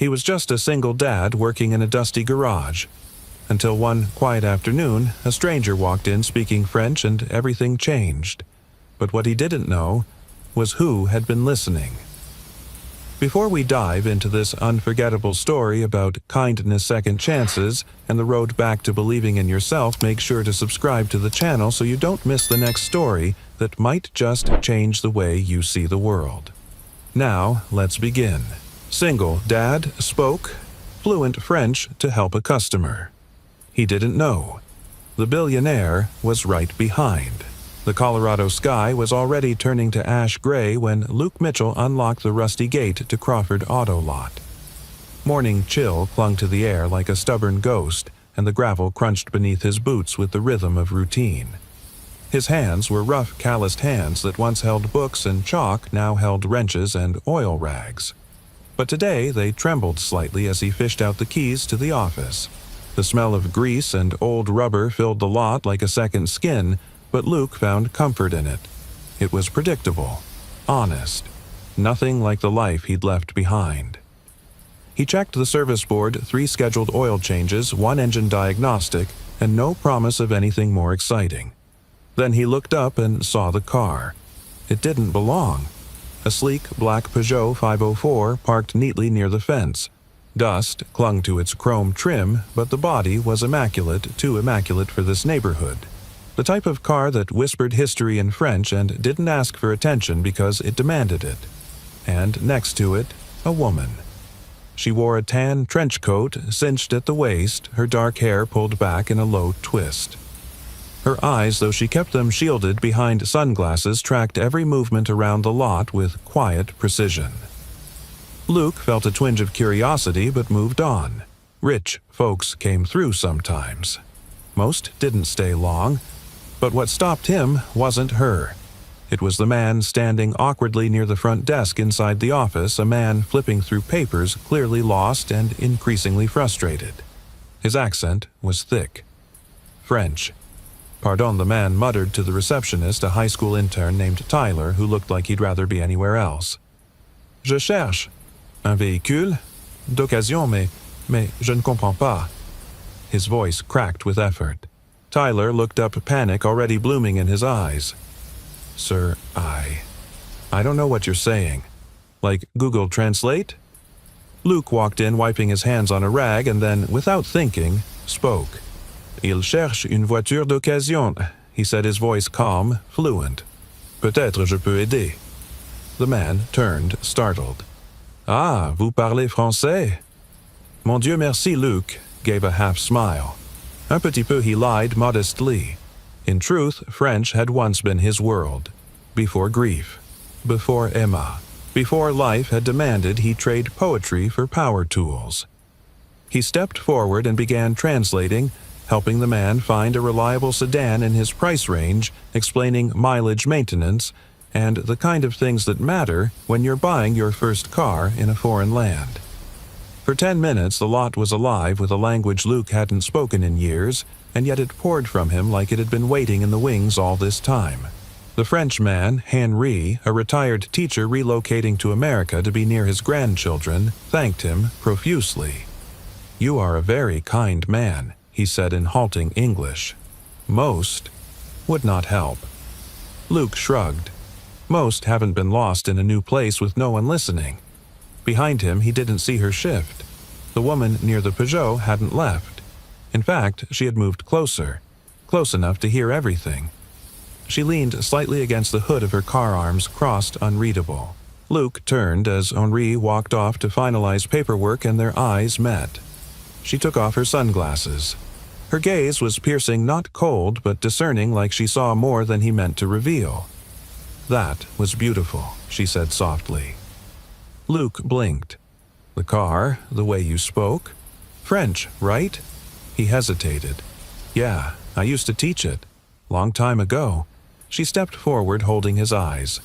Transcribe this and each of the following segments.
He was just a single dad working in a dusty garage. Until one quiet afternoon, a stranger walked in speaking French and everything changed. But what he didn't know was who had been listening. Before we dive into this unforgettable story about kindness, second chances, and the road back to believing in yourself, make sure to subscribe to the channel so you don't miss the next story that might just change the way you see the world. Now, let's begin. Single dad spoke fluent French to help a customer. He didn't know. The billionaire was right behind. The Colorado sky was already turning to ash gray when Luke Mitchell unlocked the rusty gate to Crawford Auto Lot. Morning chill clung to the air like a stubborn ghost, and the gravel crunched beneath his boots with the rhythm of routine. His hands were rough, calloused hands that once held books and chalk, now held wrenches and oil rags. But today they trembled slightly as he fished out the keys to the office. The smell of grease and old rubber filled the lot like a second skin, but Luke found comfort in it. It was predictable, honest, nothing like the life he'd left behind. He checked the service board, 3 scheduled oil changes, 1 engine diagnostic, and no promise of anything more exciting. Then he looked up and saw the car. It didn't belong. A sleek black Peugeot 504 parked neatly near the fence. Dust clung to its chrome trim, but the body was immaculate, too immaculate for this neighborhood. The type of car that whispered history in French and didn't ask for attention because it demanded it. And next to it, a woman. She wore a tan trench coat, cinched at the waist, her dark hair pulled back in a low twist. Her eyes, though she kept them shielded behind sunglasses, tracked every movement around the lot with quiet precision. Luke felt a twinge of curiosity but moved on. Rich folks came through sometimes. Most didn't stay long. But what stopped him wasn't her. It was the man standing awkwardly near the front desk inside the office, a man flipping through papers, clearly lost and increasingly frustrated. His accent was thick. French. Pardon, the man muttered to the receptionist, a high school intern named Tyler who looked like he'd rather be anywhere else. Je cherche un véhicule d'occasion, mais je ne comprends pas. His voice cracked with effort. Tyler looked up, panic already blooming in his eyes. Sir, I don't know what you're saying. Like Google Translate? Luke walked in, wiping his hands on a rag, and then, without thinking, spoke. Il cherche une voiture d'occasion, he said, his voice calm, fluent. Peut-être je peux aider. The man turned, startled. Ah, vous parlez français? Mon Dieu merci, Luke gave a half smile. Un petit peu, he lied modestly. In truth, French had once been his world. Before grief. Before Emma. Before life had demanded he trade poetry for power tools. He stepped forward and began translating, helping the man find a reliable sedan in his price range, explaining mileage maintenance, and the kind of things that matter when you're buying your first car in a foreign land. For 10 minutes the lot was alive with a language Luke hadn't spoken in years, and yet it poured from him like it had been waiting in the wings all this time. The Frenchman, Henri, a retired teacher relocating to America to be near his grandchildren, thanked him profusely. You are a very kind man, he said in halting English. Most would not help. Luke shrugged. Most haven't been lost in a new place with no one listening. Behind him, he didn't see her shift. The woman near the Peugeot hadn't left. In fact, she had moved closer, close enough to hear everything. She leaned slightly against the hood of her car, arms crossed, unreadable. Luke turned as Henri walked off to finalize paperwork, and their eyes met. She took off her sunglasses. Her gaze was piercing, not cold, but discerning, like she saw more than he meant to reveal. That was beautiful, she said softly. Luke blinked. The car, the way you spoke. French, right? He hesitated. Yeah, I used to teach it. Long time ago. She stepped forward, holding his eyes.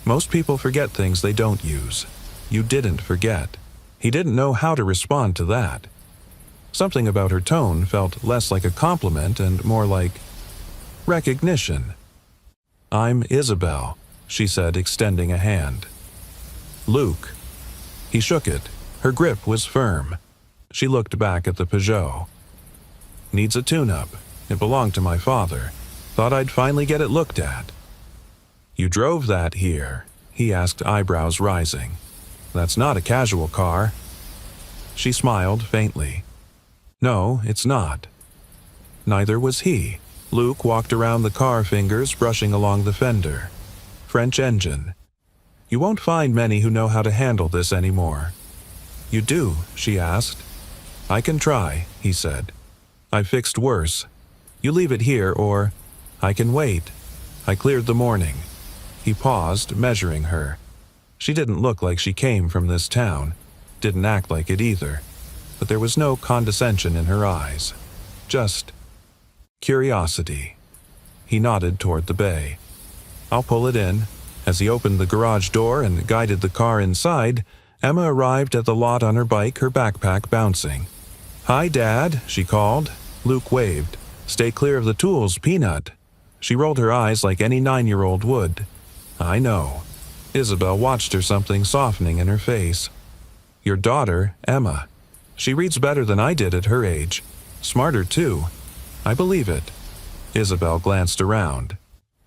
Most people forget things they don't use. You didn't forget. He didn't know how to respond to that. Something about her tone felt less like a compliment and more like recognition. I'm Isabel, she said, extending a hand. Luke. He shook it, Her grip was firm. She looked back at the Peugeot. Needs a tune-up. It belonged to my father. Thought I'd finally get it looked at. You drove that here? He asked, eyebrows rising. That's not a casual car. She smiled faintly. No, it's not. Neither was he. Luke walked around the car, fingers brushing along the fender. French engine. You won't find many who know how to handle this anymore. You do? She asked. I can try, he said. I've fixed worse. You leave it here or I can wait. I cleared the morning. He paused, measuring her. She didn't look like she came from this town. Didn't act like it either. But there was no condescension in her eyes. Just curiosity. He nodded toward the bay. I'll pull it in. As he opened the garage door and guided the car inside, Emma arrived at the lot on her bike, her backpack bouncing. Hi, Dad, she called. Luke waved. Stay clear of the tools, Peanut. She rolled her eyes like any 9-year-old would. I know. Isabel watched her, something softening in her face. Your daughter, Emma. She reads better than I did at her age. Smarter, too. I believe it. Isabel glanced around.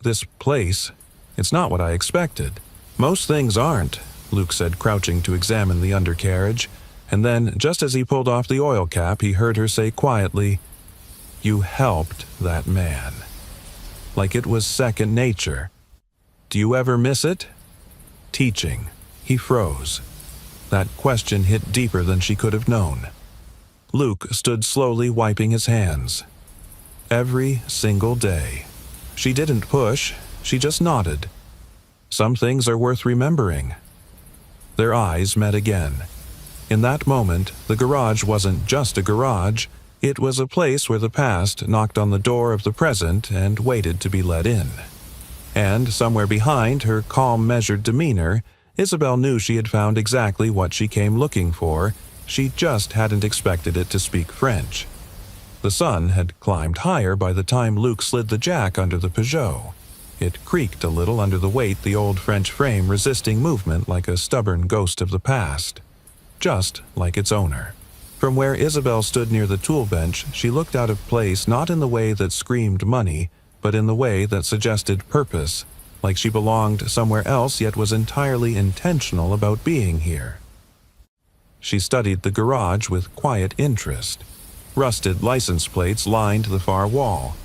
This place, it's not what I expected. Most things aren't, Luke said, crouching to examine the undercarriage, and then, just as he pulled off the oil cap, he heard her say quietly, You helped that man. Like it was second nature. Do you ever miss it? Teaching. He froze. That question hit deeper than she could have known. Luke stood slowly, wiping his hands. Every single day. She didn't push, she just nodded. Some things are worth remembering. Their eyes met again. In that moment, the garage wasn't just a garage, it was a place where the past knocked on the door of the present and waited to be let in. And somewhere behind her calm, measured demeanor, Isabel knew she had found exactly what she came looking for. She just hadn't expected it to speak French. The sun had climbed higher by the time Luke slid the jack under the Peugeot. It creaked a little under the weight, the old French frame resisting movement like a stubborn ghost of the past. Just like its owner. From where Isabel stood near the tool bench, she looked out of place, not in the way that screamed money, but in the way that suggested purpose, like she belonged somewhere else yet was entirely intentional about being here. She studied the garage with quiet interest. Rusted license plates lined the far wall.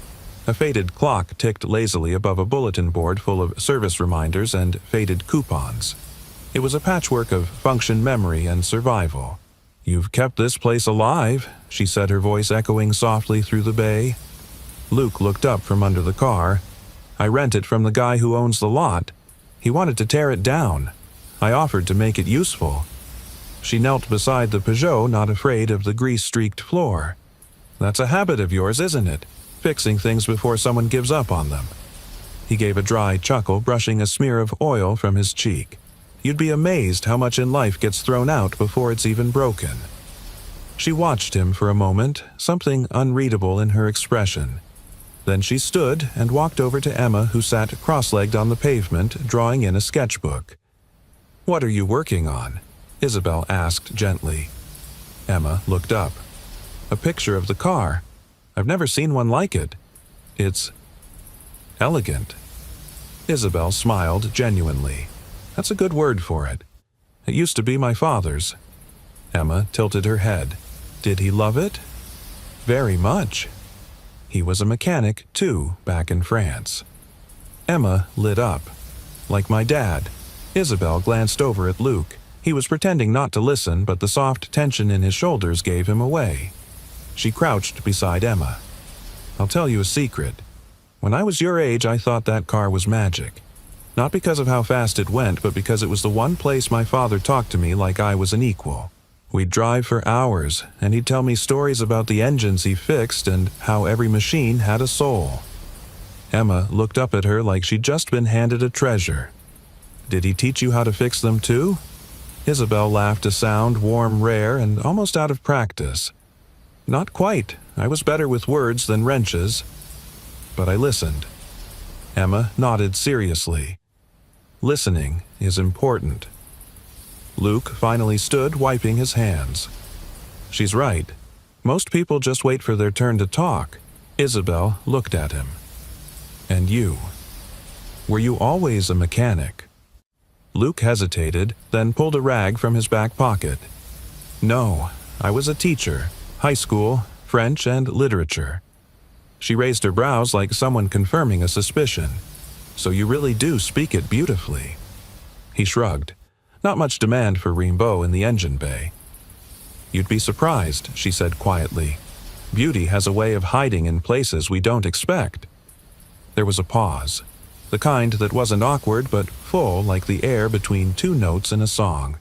A faded clock ticked lazily above a bulletin board full of service reminders and faded coupons. It was a patchwork of function, memory, and survival. You've kept this place alive, she said, her voice echoing softly through the bay. Luke looked up from under the car. I rent it from the guy who owns the lot. He wanted to tear it down. I offered to make it useful. She knelt beside the Peugeot, not afraid of the grease-streaked floor. That's a habit of yours, isn't it? Fixing things before someone gives up on them. He gave a dry chuckle, brushing a smear of oil from his cheek. You'd be amazed how much in life gets thrown out before it's even broken. She watched him for a moment, something unreadable in her expression. Then she stood and walked over to Emma, who sat cross-legged on the pavement, drawing in a sketchbook. What are you working on? Isabel asked gently. Emma looked up. A picture of the car. I've never seen one like it. It's elegant. Isabel smiled genuinely. That's a good word for it. It used to be my father's. Emma tilted her head. Did he love it? Very much. He was a mechanic, too, back in France. Emma lit up. Like my dad. Isabel glanced over at Luke. He was pretending not to listen, but the soft tension in his shoulders gave him away. She crouched beside Emma. I'll tell you a secret. When I was your age, I thought that car was magic. Not because of how fast it went, but because it was the one place my father talked to me like I was an equal. We'd drive for hours, and he'd tell me stories about the engines he fixed and how every machine had a soul. Emma looked up at her like she'd just been handed a treasure. Did he teach you how to fix them too? Isabel laughed, a sound warm, rare, and almost out of practice. Not quite. I was better with words than wrenches. But I listened. Emma nodded seriously. Listening is important. Luke finally stood, wiping his hands. She's right. Most people just wait for their turn to talk. Isabel looked at him. And you? Were you always a mechanic? Luke hesitated, then pulled a rag from his back pocket. No, I was a teacher. High school, French, and literature. She raised her brows like someone confirming a suspicion. So you really do speak it beautifully. He shrugged. Not much demand for Rimbaud in the engine bay. You'd be surprised, she said quietly. Beauty has a way of hiding in places we don't expect. There was a pause. The kind that wasn't awkward but full like the air between two notes in a song.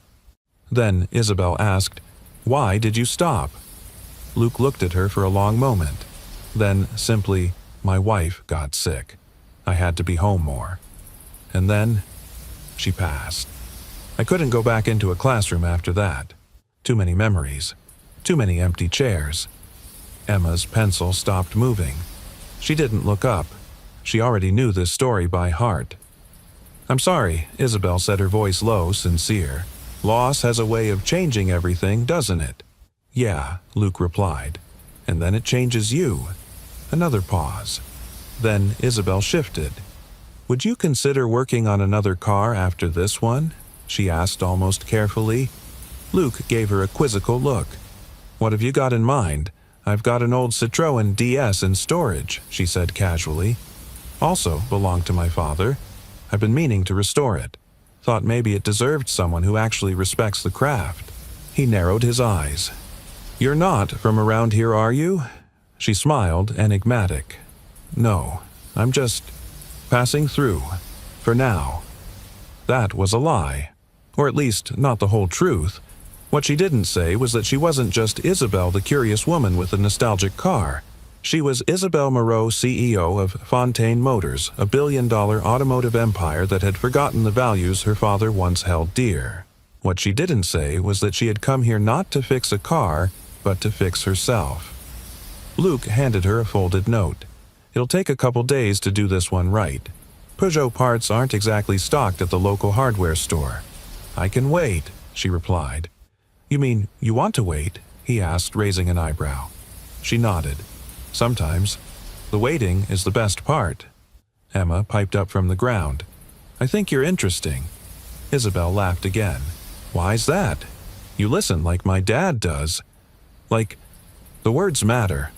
Then Isabel asked, "Why did you stop?" Luke looked at her for a long moment. Then simply, "My wife got sick. I had to be home more." And then she passed. I couldn't go back into a classroom after that. Too many memories. Too many empty chairs. Emma's pencil stopped moving. She didn't look up. She already knew this story by heart. "I'm sorry," Isabel said, her voice low, sincere. "Loss has a way of changing everything, doesn't it?" "Yeah," Luke replied. "And then it changes you." Another pause. Then Isabel shifted. "Would you consider working on another car after this one?" she asked almost carefully. Luke gave her a quizzical look. "What have you got in mind?" "I've got an old Citroën DS in storage," she said casually. "Also belonged to my father. I've been meaning to restore it. Thought maybe it deserved someone who actually respects the craft." He narrowed his eyes. "You're not from around here, are you?" She smiled, enigmatic. "No, I'm just passing through. For now." That was a lie. Or at least not the whole truth. What she didn't say was that she wasn't just Isabel, the curious woman with the nostalgic car. She was Isabel Moreau, CEO of Fontaine Motors, a billion-dollar automotive empire that had forgotten the values her father once held dear. What she didn't say was that she had come here not to fix a car, but to fix herself. Luke handed her a folded note. "It'll take a couple days to do this one right. Peugeot parts aren't exactly stocked at the local hardware store." "I can wait," she replied. "You mean you want to wait?" he asked, raising an eyebrow. She nodded. "Sometimes. The waiting is the best part." Emma piped up from the ground. "I think you're interesting." Isabel laughed again. "Why's that? You listen like my dad does. Like, the words matter."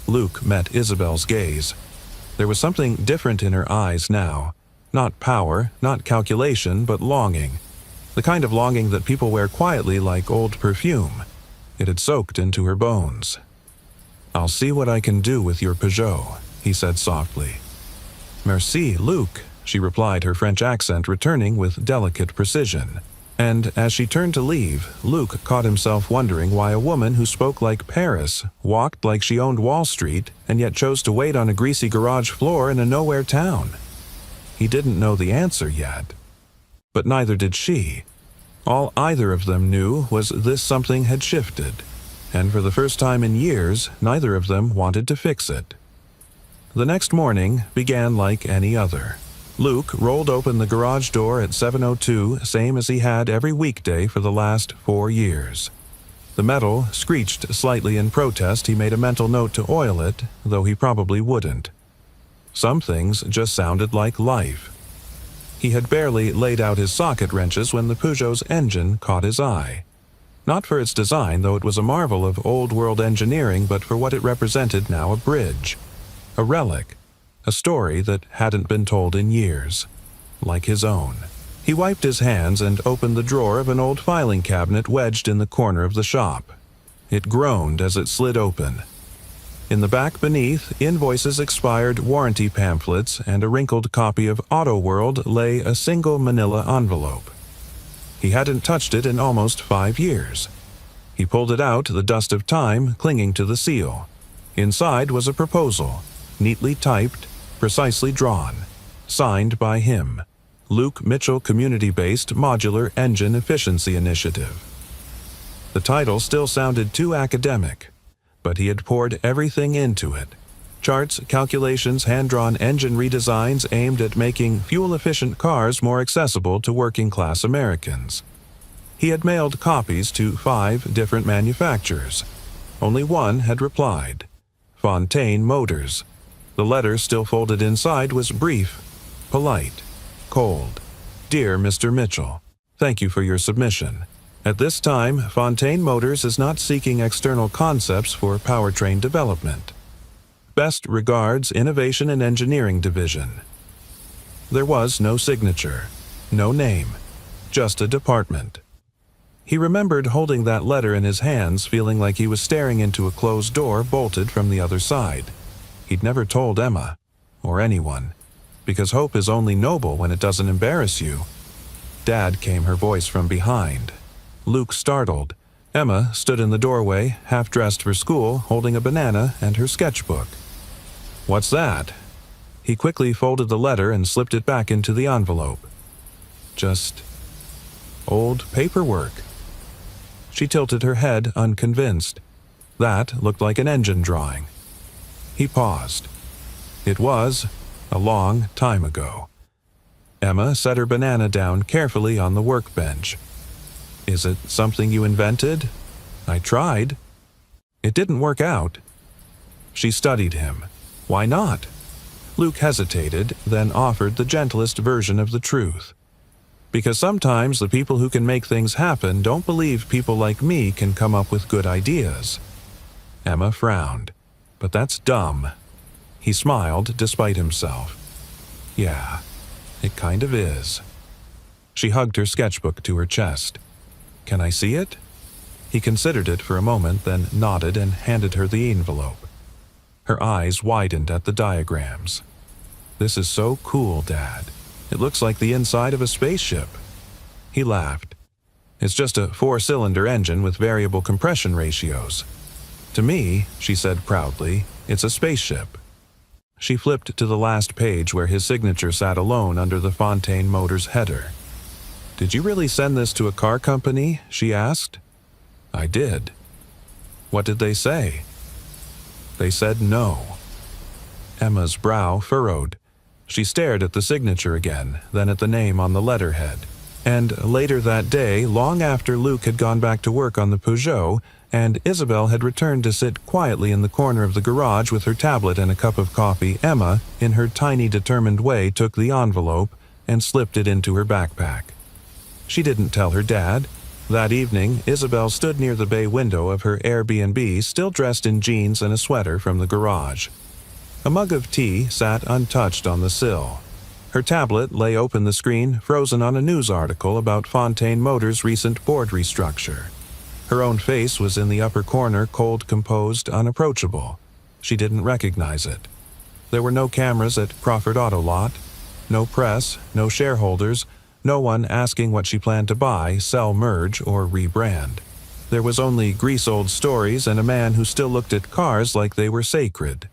Luke met Isabel's gaze. There was something different in her eyes now. Not power, not calculation, but longing. The kind of longing that people wear quietly like old perfume. It had soaked into her bones. "I'll see what I can do with your Peugeot," he said softly. "Merci, Luke," she replied, her French accent returning with delicate precision. And as she turned to leave, Luke caught himself wondering why a woman who spoke like Paris, walked like she owned Wall Street, and yet chose to wait on a greasy garage floor in a nowhere town. He didn't know the answer yet. But neither did she. All either of them knew was this something had shifted. And for the first time in years, neither of them wanted to fix it. The next morning began like any other. Luke rolled open the garage door at 7:02, same as he had every weekday for the last 4 years. The metal screeched slightly in protest. He made a mental note to oil it, though he probably wouldn't. Some things just sounded like life. He had barely laid out his socket wrenches when the Peugeot's engine caught his eye. Not for its design, though it was a marvel of old-world engineering, but for what it represented now: a bridge. A relic. A story that hadn't been told in years. Like his own. He wiped his hands and opened the drawer of an old filing cabinet wedged in the corner of the shop. It groaned as it slid open. In the back beneath, invoices, expired warranty pamphlets, and a wrinkled copy of Auto World lay a single manila envelope. He hadn't touched it in almost 5 years. He pulled it out, the dust of time clinging to the seal. Inside was a proposal, neatly typed, precisely drawn, signed by him. Luke Mitchell Community-Based Modular Engine Efficiency Initiative. The title still sounded too academic, but he had poured everything into it. Charts, calculations, hand-drawn engine redesigns aimed at making fuel-efficient cars more accessible to working-class Americans. He had mailed copies to 5 different manufacturers. Only one had replied: Fontaine Motors. The letter still folded inside was brief, polite, cold. Dear Mr. Mitchell, thank you for your submission. At this time, Fontaine Motors is not seeking external concepts for powertrain development. Best regards, Innovation and Engineering Division. There was no signature, no name, just a department. He remembered holding that letter in his hands, feeling like he was staring into a closed door bolted from the other side. He'd never told Emma, or anyone, because hope is only noble when it doesn't embarrass you. Dad, came her voice from behind. Luke startled. Emma stood in the doorway, half-dressed for school, holding a banana and her sketchbook. What's that? He quickly folded the letter and slipped it back into the envelope. Just old paperwork. She tilted her head, unconvinced. That looked like an engine drawing. He paused. It was a long time ago. Emma set her banana down carefully on the workbench. Is it something you invented? I tried. It didn't work out. She studied him. Why not? Luke hesitated, then offered the gentlest version of the truth. Because sometimes the people who can make things happen don't believe people like me can come up with good ideas. Emma frowned. But that's dumb. He smiled despite himself. Yeah, it kind of is. She hugged her sketchbook to her chest. Can I see it? He considered it for a moment, then nodded and handed her the envelope. Her eyes widened at the diagrams. This is so cool, Dad. It looks like the inside of a spaceship. He laughed. It's just a 4-cylinder engine with variable compression ratios. To me, she said proudly, it's a spaceship. She flipped to the last page where his signature sat alone under the Fontaine Motors header. Did you really send this to a car company? She asked. I did. What did they say? They said no. Emma's brow furrowed. She stared at the signature again, then at the name on the letterhead. And later that day, long after Luke had gone back to work on the Peugeot, and Isabel had returned to sit quietly in the corner of the garage with her tablet and a cup of coffee, Emma, in her tiny determined way, took the envelope and slipped it into her backpack. She didn't tell her dad. That evening, Isabel stood near the bay window of her Airbnb, still dressed in jeans and a sweater from the garage. A mug of tea sat untouched on the sill. Her tablet lay open, the screen frozen on a news article about Fontaine Motors' recent board restructure. Her own face was in the upper corner, cold, composed, unapproachable. She didn't recognize it. There were no cameras at Crawford Auto Lot, no press, no shareholders, no one asking what she planned to buy, sell, merge, or rebrand. There was only grease-old stories and a man who still looked at cars like they were sacred.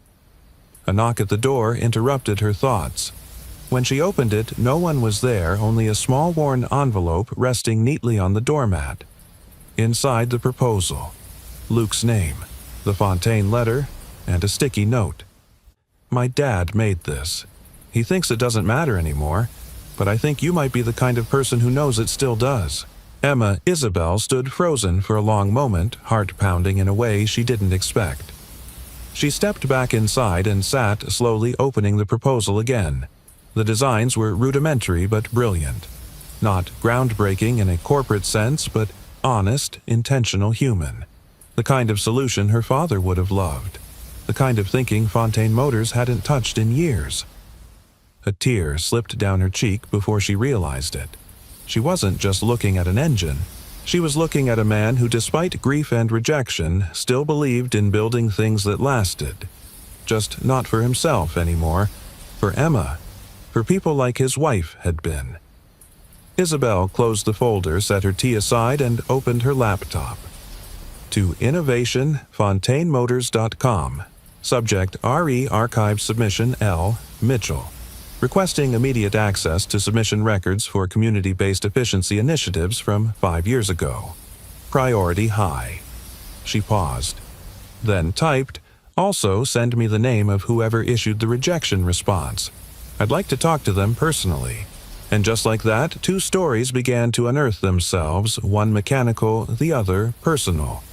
A knock at the door interrupted her thoughts. When she opened it, no one was there, only a small worn envelope resting neatly on the doormat. Inside, the proposal, Luke's name, the Fontaine letter, and a sticky note. My dad made this. He thinks it doesn't matter anymore, but I think you might be the kind of person who knows it still does. Isabel stood frozen for a long moment, heart pounding in a way she didn't expect. She stepped back inside and sat, slowly opening the proposal again. The designs were rudimentary but brilliant. Not groundbreaking in a corporate sense, but honest, intentional human. The kind of solution her father would have loved. The kind of thinking Fontaine Motors hadn't touched in years. A tear slipped down her cheek before she realized it. She wasn't just looking at an engine. She was looking at a man who, despite grief and rejection, still believed in building things that lasted. Just not for himself anymore, for Emma, for people like his wife had been. Isabel closed the folder, set her tea aside, and opened her laptop. To innovationfontainemotors.com. Subject RE Archive Submission L. Mitchell. Requesting immediate access to submission records for community-based efficiency initiatives from 5 years ago. Priority high. She paused. Then typed, also send me the name of whoever issued the rejection response. I'd like to talk to them personally. And just like that, two stories began to unearth themselves, one mechanical, the other personal.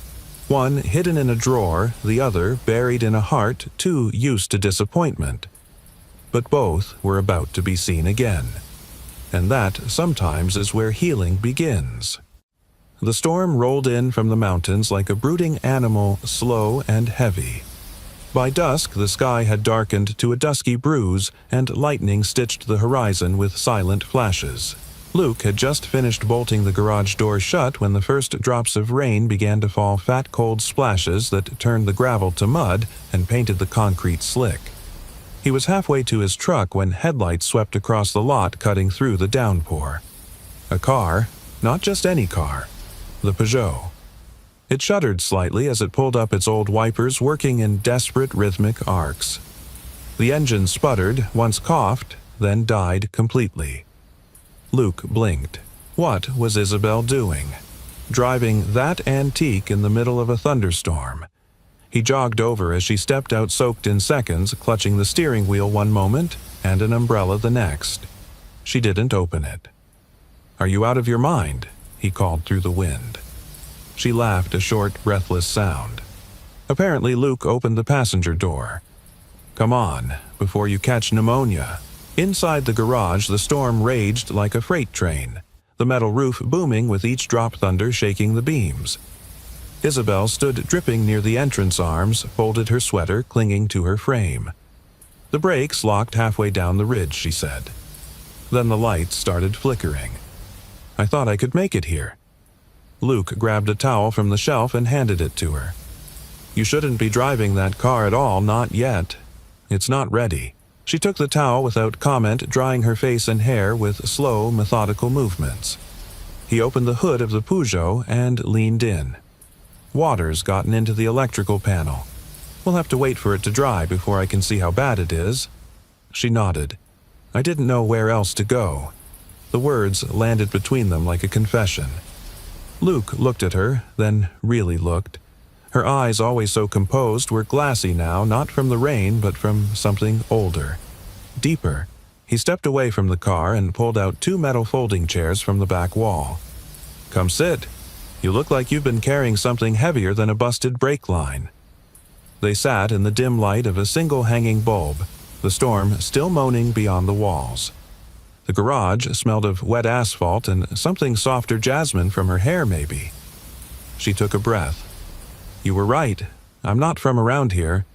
One hidden in a drawer, the other buried in a heart too used to disappointment. But both were about to be seen again. And that sometimes is where healing begins. The storm rolled in from the mountains like a brooding animal, slow and heavy. By dusk, the sky had darkened to a dusky bruise, and lightning stitched the horizon with silent flashes. Luke had just finished bolting the garage door shut when the first drops of rain began to fall, fat cold splashes that turned the gravel to mud and painted the concrete slick. He was halfway to his truck when headlights swept across the lot, cutting through the downpour. A car, not just any car, the Peugeot. It shuddered slightly as it pulled up, its old wipers working in desperate rhythmic arcs. The engine sputtered, once coughed, then died completely. Luke blinked. What was Isabel doing? Driving that antique in the middle of a thunderstorm. He jogged over as she stepped out, soaked in seconds, clutching the steering wheel one moment and an umbrella the next. She didn't open it. "Are you out of your mind?" he called through the wind. She laughed, a short, breathless sound. Apparently, Luke opened the passenger door. "Come on, before you catch pneumonia." Inside the garage, the storm raged like a freight train, the metal roof booming with each drop, thunder shaking the beams. Isabel stood dripping near the entrance arms, folded her sweater, clinging to her frame. "The brakes locked halfway down the ridge," she said. Then the lights started flickering. "I thought I could make it here." Luke grabbed a towel from the shelf and handed it to her. "You shouldn't be driving that car at all, not yet. It's not ready." She took the towel without comment, drying her face and hair with slow, methodical movements. He opened the hood of the Peugeot and leaned in. "Water's gotten into the electrical panel. We'll have to wait for it to dry before I can see how bad it is." She nodded. "I didn't know where else to go." The words landed between them like a confession. Luke looked at her, then really looked. Her eyes, always so composed, were glassy now, not from the rain, but from something older, deeper. He stepped away from the car and pulled out two metal folding chairs from the back wall. "Come sit. You look like you've been carrying something heavier than a busted brake line." They sat in the dim light of a single hanging bulb, the storm still moaning beyond the walls. The garage smelled of wet asphalt and something softer, jasmine from her hair maybe. She took a breath. "You were right. I'm not from around here.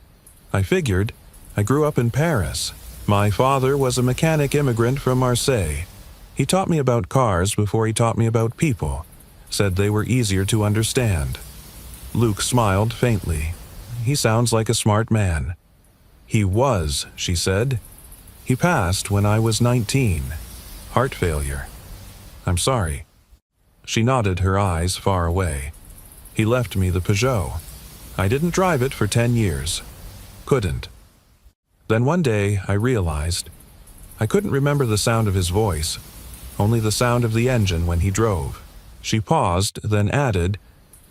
I figured. I grew up in Paris. My father was a mechanic immigrant from Marseille. He taught me about cars before he taught me about people. Said they were easier to understand." Luke smiled faintly. "He sounds like a smart man." "He was," she said. "He passed when I was 19. Heart failure. I'm sorry." She nodded, her eyes far away. "He left me the Peugeot. I didn't drive it for 10 years. Couldn't. Then one day I realized I couldn't remember the sound of his voice, only the sound of the engine when he drove." She paused, then added,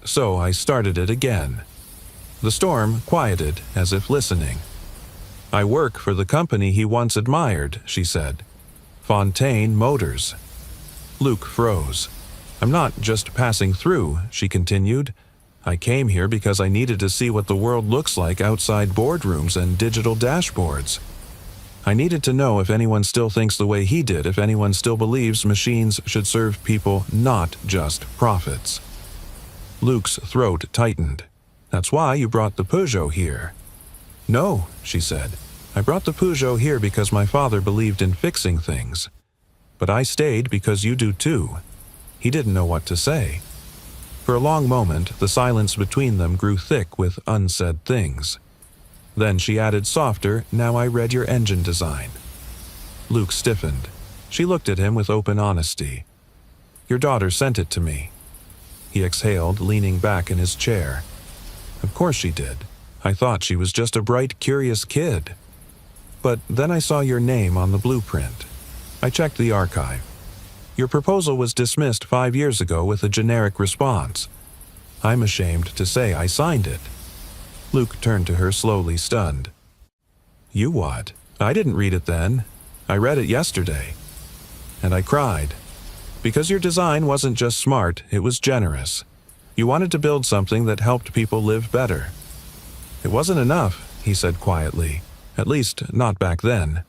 "So I started it again." The storm quieted, as if listening. "I work for the company he once admired," she said. "Fontaine Motors." Luke froze. "I'm not just passing through," she continued. "I came here because I needed to see what the world looks like outside boardrooms and digital dashboards. I needed to know if anyone still thinks the way he did, if anyone still believes machines should serve people, not just profits." Luke's throat tightened. "That's why you brought the Peugeot here." "No," she said. "I brought the Peugeot here because my father believed in fixing things. But I stayed because you do too." He didn't know what to say. For a long moment, the silence between them grew thick with unsaid things. Then she added softer, "Now I read your engine design." Luke stiffened. She looked at him with open honesty. "Your daughter sent it to me." He exhaled, leaning back in his chair. "Of course she did. I thought she was just a bright, curious kid. But then I saw your name on the blueprint. I checked the archive. Your proposal was dismissed 5 years ago with a generic response. I'm ashamed to say I signed it." Luke turned to her, slowly, stunned. "You what? I didn't read it then. I read it yesterday." And I cried. Because your design wasn't just smart, it was generous. You wanted to build something that helped people live better. It wasn't enough, he said quietly. At least, not back then.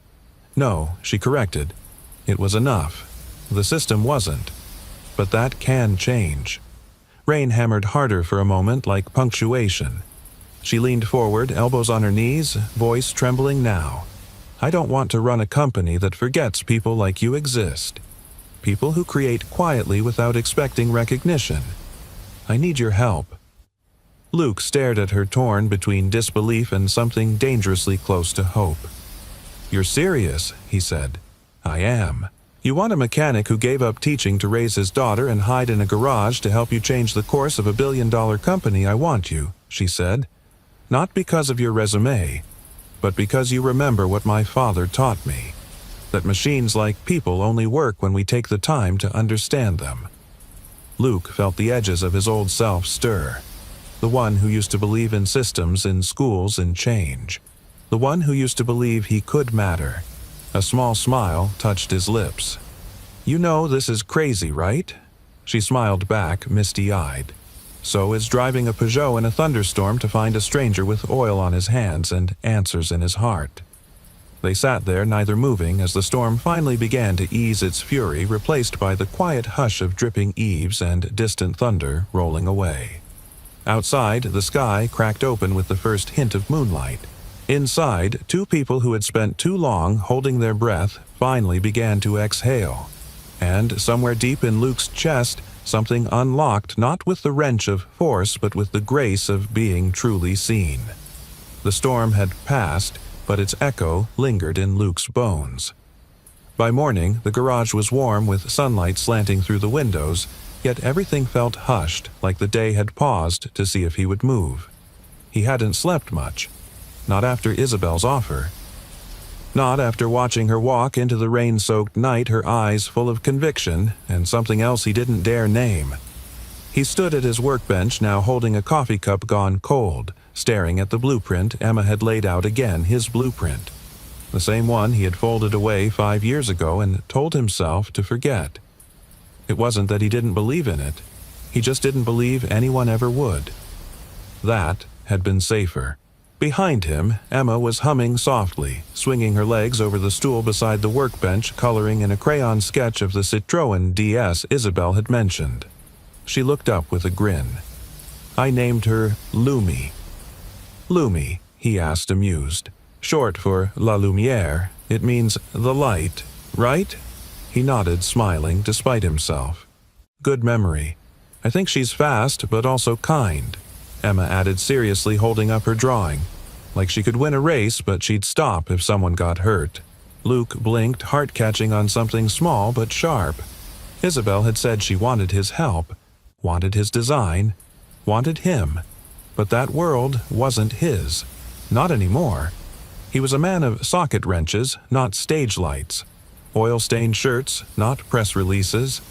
No, she corrected. It was enough. The system wasn't. But that can change. Rain hammered harder for a moment, like punctuation. She leaned forward, elbows on her knees, voice trembling now. I don't want to run a company that forgets people like you exist. People who create quietly without expecting recognition. I need your help. Luke stared at her, torn between disbelief and something dangerously close to hope. You're serious, he said. I am. You want a mechanic who gave up teaching to raise his daughter and hide in a garage to help you change the course of a billion-dollar company. I want you, she said. Not because of your resume, but because you remember what my father taught me. That machines like people only work when we take the time to understand them. Luke felt the edges of his old self stir. The one who used to believe in systems, in schools, in change. The one who used to believe he could matter. A small smile touched his lips. You know this is crazy, right? She smiled back, misty-eyed. So is driving a Peugeot in a thunderstorm to find a stranger with oil on his hands and answers in his heart. They sat there, neither moving, as the storm finally began to ease its fury, replaced by the quiet hush of dripping eaves and distant thunder rolling away. Outside, the sky cracked open with the first hint of moonlight. Inside, two people who had spent too long holding their breath finally began to exhale. And somewhere deep in Luke's chest, something unlocked, not with the wrench of force, but with the grace of being truly seen. The storm had passed, but its echo lingered in Luke's bones. By morning, the garage was warm with sunlight slanting through the windows, yet everything felt hushed, like the day had paused to see if he would move. He hadn't slept much. Not after Isabel's offer. Not after watching her walk into the rain-soaked night, her eyes full of conviction and something else he didn't dare name. He stood at his workbench, now holding a coffee cup gone cold, staring at the blueprint Emma had laid out again, his blueprint. The same one he had folded away 5 years ago and told himself to forget. It wasn't that he didn't believe in it. He just didn't believe anyone ever would. That had been safer. Behind him, Emma was humming softly, swinging her legs over the stool beside the workbench, coloring in a crayon sketch of the Citroën DS Isabel had mentioned. She looked up with a grin. I named her Lumi. Lumi, he asked, amused. Short for La Lumière, it means the light, right? He nodded, smiling, despite himself. Good memory. I think she's fast, but also kind. Emma added seriously, holding up her drawing. Like she could win a race, but she'd stop if someone got hurt. Luke blinked, heart catching on something small but sharp. Isabel had said she wanted his help, wanted his design, wanted him. But that world wasn't his. Not anymore. He was a man of socket wrenches, not stage lights. Oil-stained shirts, not press releases.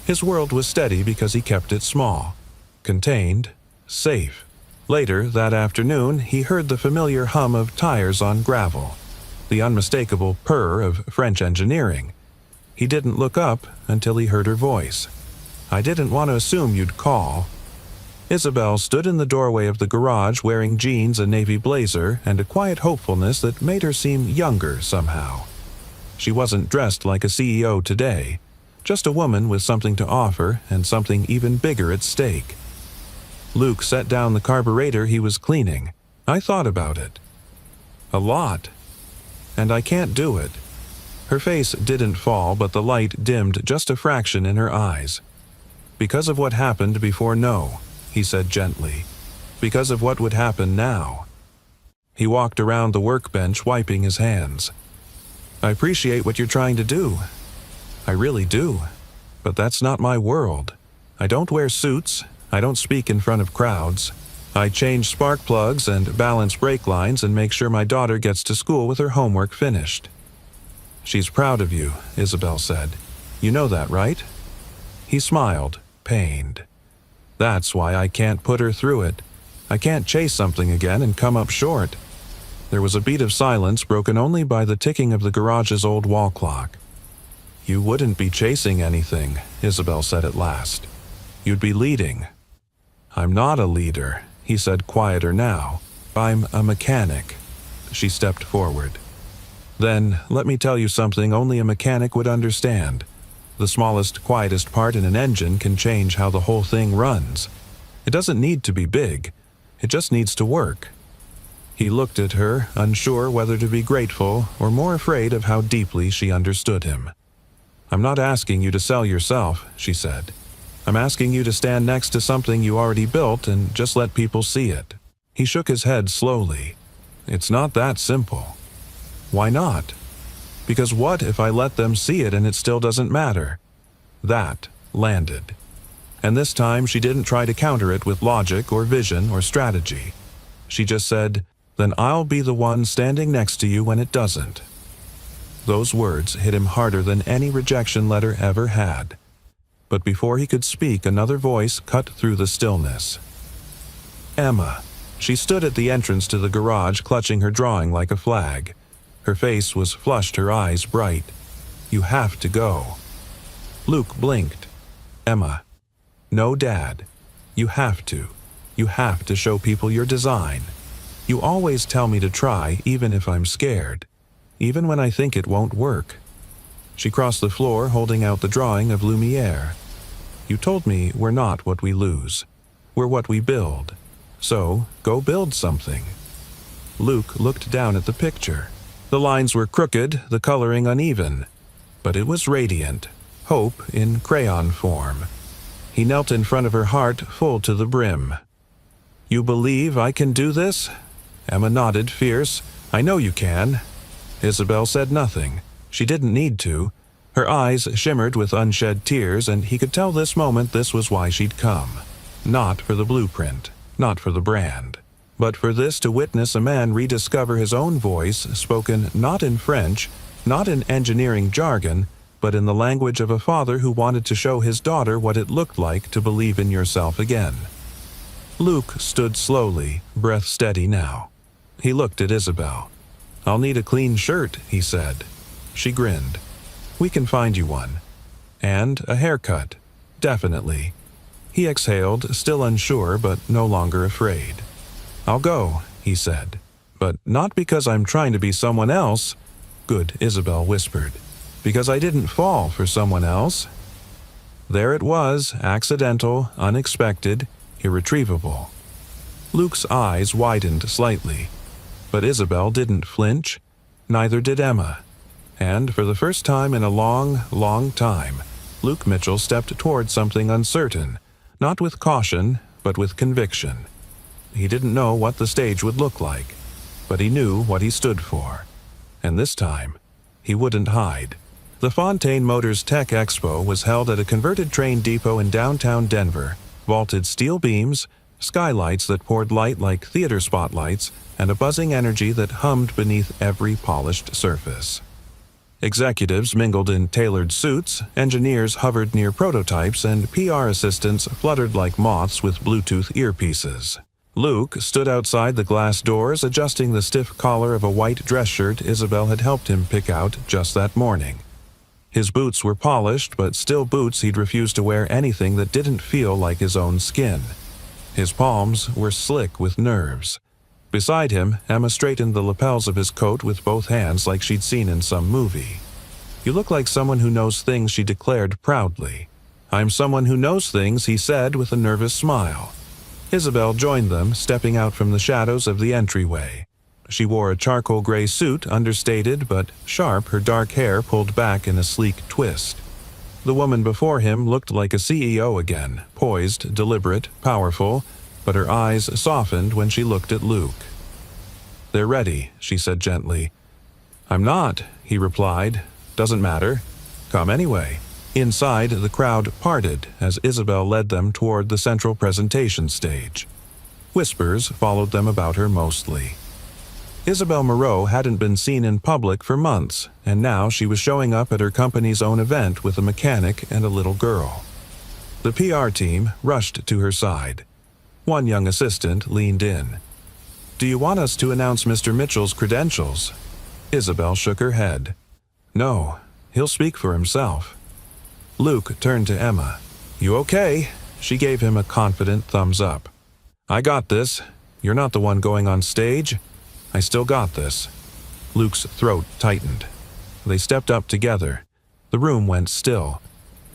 His world was steady because he kept it small. Contained. Safe. Later that afternoon, he heard the familiar hum of tires on gravel, the unmistakable purr of French engineering. He didn't look up until he heard her voice. I didn't want to assume you'd call. Isabel stood in the doorway of the garage wearing jeans, a navy blazer, and a quiet hopefulness that made her seem younger somehow. She wasn't dressed like a CEO today, just a woman with something to offer and something even bigger at stake. Luke set down the carburetor he was cleaning. I thought about it. A lot. And I can't do it. Her face didn't fall, but the light dimmed just a fraction in her eyes. Because of what happened before, no, he said gently. Because of what would happen now. He walked around the workbench, wiping his hands. I appreciate what you're trying to do. I really do. But that's not my world. I don't wear suits. I don't speak in front of crowds. I change spark plugs and balance brake lines and make sure my daughter gets to school with her homework finished. She's proud of you, Isabel said. You know that, right? He smiled, pained. That's why I can't put her through it. I can't chase something again and come up short. There was a beat of silence broken only by the ticking of the garage's old wall clock. You wouldn't be chasing anything, Isabel said at last. You'd be leading. I'm not a leader, he said quieter now. I'm a mechanic. She stepped forward. Then, let me tell you something only a mechanic would understand. The smallest, quietest part in an engine can change how the whole thing runs. It doesn't need to be big. It just needs to work. He looked at her, unsure whether to be grateful or more afraid of how deeply she understood him. I'm not asking you to sell yourself, she said. I'm asking you to stand next to something you already built and just let people see it. He shook his head slowly. It's not that simple. Why not? Because what if I let them see it and it still doesn't matter? That landed. And this time she didn't try to counter it with logic or vision or strategy. She just said, then I'll be the one standing next to you when it doesn't. Those words hit him harder than any rejection letter ever had. But before he could speak, another voice cut through the stillness. Emma. She stood at the entrance to the garage, clutching her drawing like a flag. Her face was flushed, her eyes bright. You have to go. Luke blinked. Emma. No, Dad. You have to. You have to show people your design. You always tell me to try, even if I'm scared. Even when I think it won't work. She crossed the floor, holding out the drawing of Lumiere. You told me we're not what we lose. We're what we build. So, go build something. Luke looked down at the picture. The lines were crooked, the coloring uneven. But it was radiant. Hope in crayon form. He knelt in front of her heart, full to the brim. You believe I can do this? Emma nodded, fierce. I know you can. Isabel said nothing. She didn't need to. Her eyes shimmered with unshed tears, and he could tell this moment this was why she'd come. Not for the blueprint, not for the brand, but for this to witness a man rediscover his own voice, spoken not in French, not in engineering jargon, but in the language of a father who wanted to show his daughter what it looked like to believe in yourself again. Luke stood slowly, breath steady now. He looked at Isabel. I'll need a clean shirt, he said. She grinned. We can find you one. And a haircut. Definitely. He exhaled, still unsure, but no longer afraid. I'll go, he said. But not because I'm trying to be someone else. Good, Isabel whispered. Because I didn't fall for someone else. There it was, accidental, unexpected, irretrievable. Luke's eyes widened slightly. But Isabel didn't flinch. Neither did Emma. And for the first time in a long, long time, Luke Mitchell stepped toward something uncertain, not with caution, but with conviction. He didn't know what the stage would look like, but he knew what he stood for. And this time, he wouldn't hide. The Fontaine Motors Tech Expo was held at a converted train depot in downtown Denver, vaulted steel beams, skylights that poured light like theater spotlights, and a buzzing energy that hummed beneath every polished surface. Executives mingled in tailored suits, engineers hovered near prototypes, and PR assistants fluttered like moths with Bluetooth earpieces. Luke stood outside the glass doors, adjusting the stiff collar of a white dress shirt Isabel had helped him pick out just that morning. His boots were polished, but still boots he'd refused to wear anything that didn't feel like his own skin. His palms were slick with nerves. Beside him, Emma straightened the lapels of his coat with both hands like she'd seen in some movie. You look like someone who knows things, she declared proudly. I'm someone who knows things, he said with a nervous smile. Isabel joined them, stepping out from the shadows of the entryway. She wore a charcoal gray suit, understated but sharp, her dark hair pulled back in a sleek twist. The woman before him looked like a CEO again, poised, deliberate, powerful, but her eyes softened when she looked at Luke. They're ready, she said gently. I'm not, he replied. Doesn't matter. Come anyway. Inside, the crowd parted as Isabel led them toward the central presentation stage. Whispers followed them about her mostly. Isabel Moreau hadn't been seen in public for months, and now she was showing up at her company's own event with a mechanic and a little girl. The PR team rushed to her side. One young assistant leaned in. Do you want us to announce Mr. Mitchell's credentials? Isabel shook her head. No, He'll speak for himself." Luke turned to Emma. "You okay?" She gave him a confident thumbs up. "I got this. You're not the one going on stage. I still got this." Luke's throat tightened. They stepped up together. The room went still.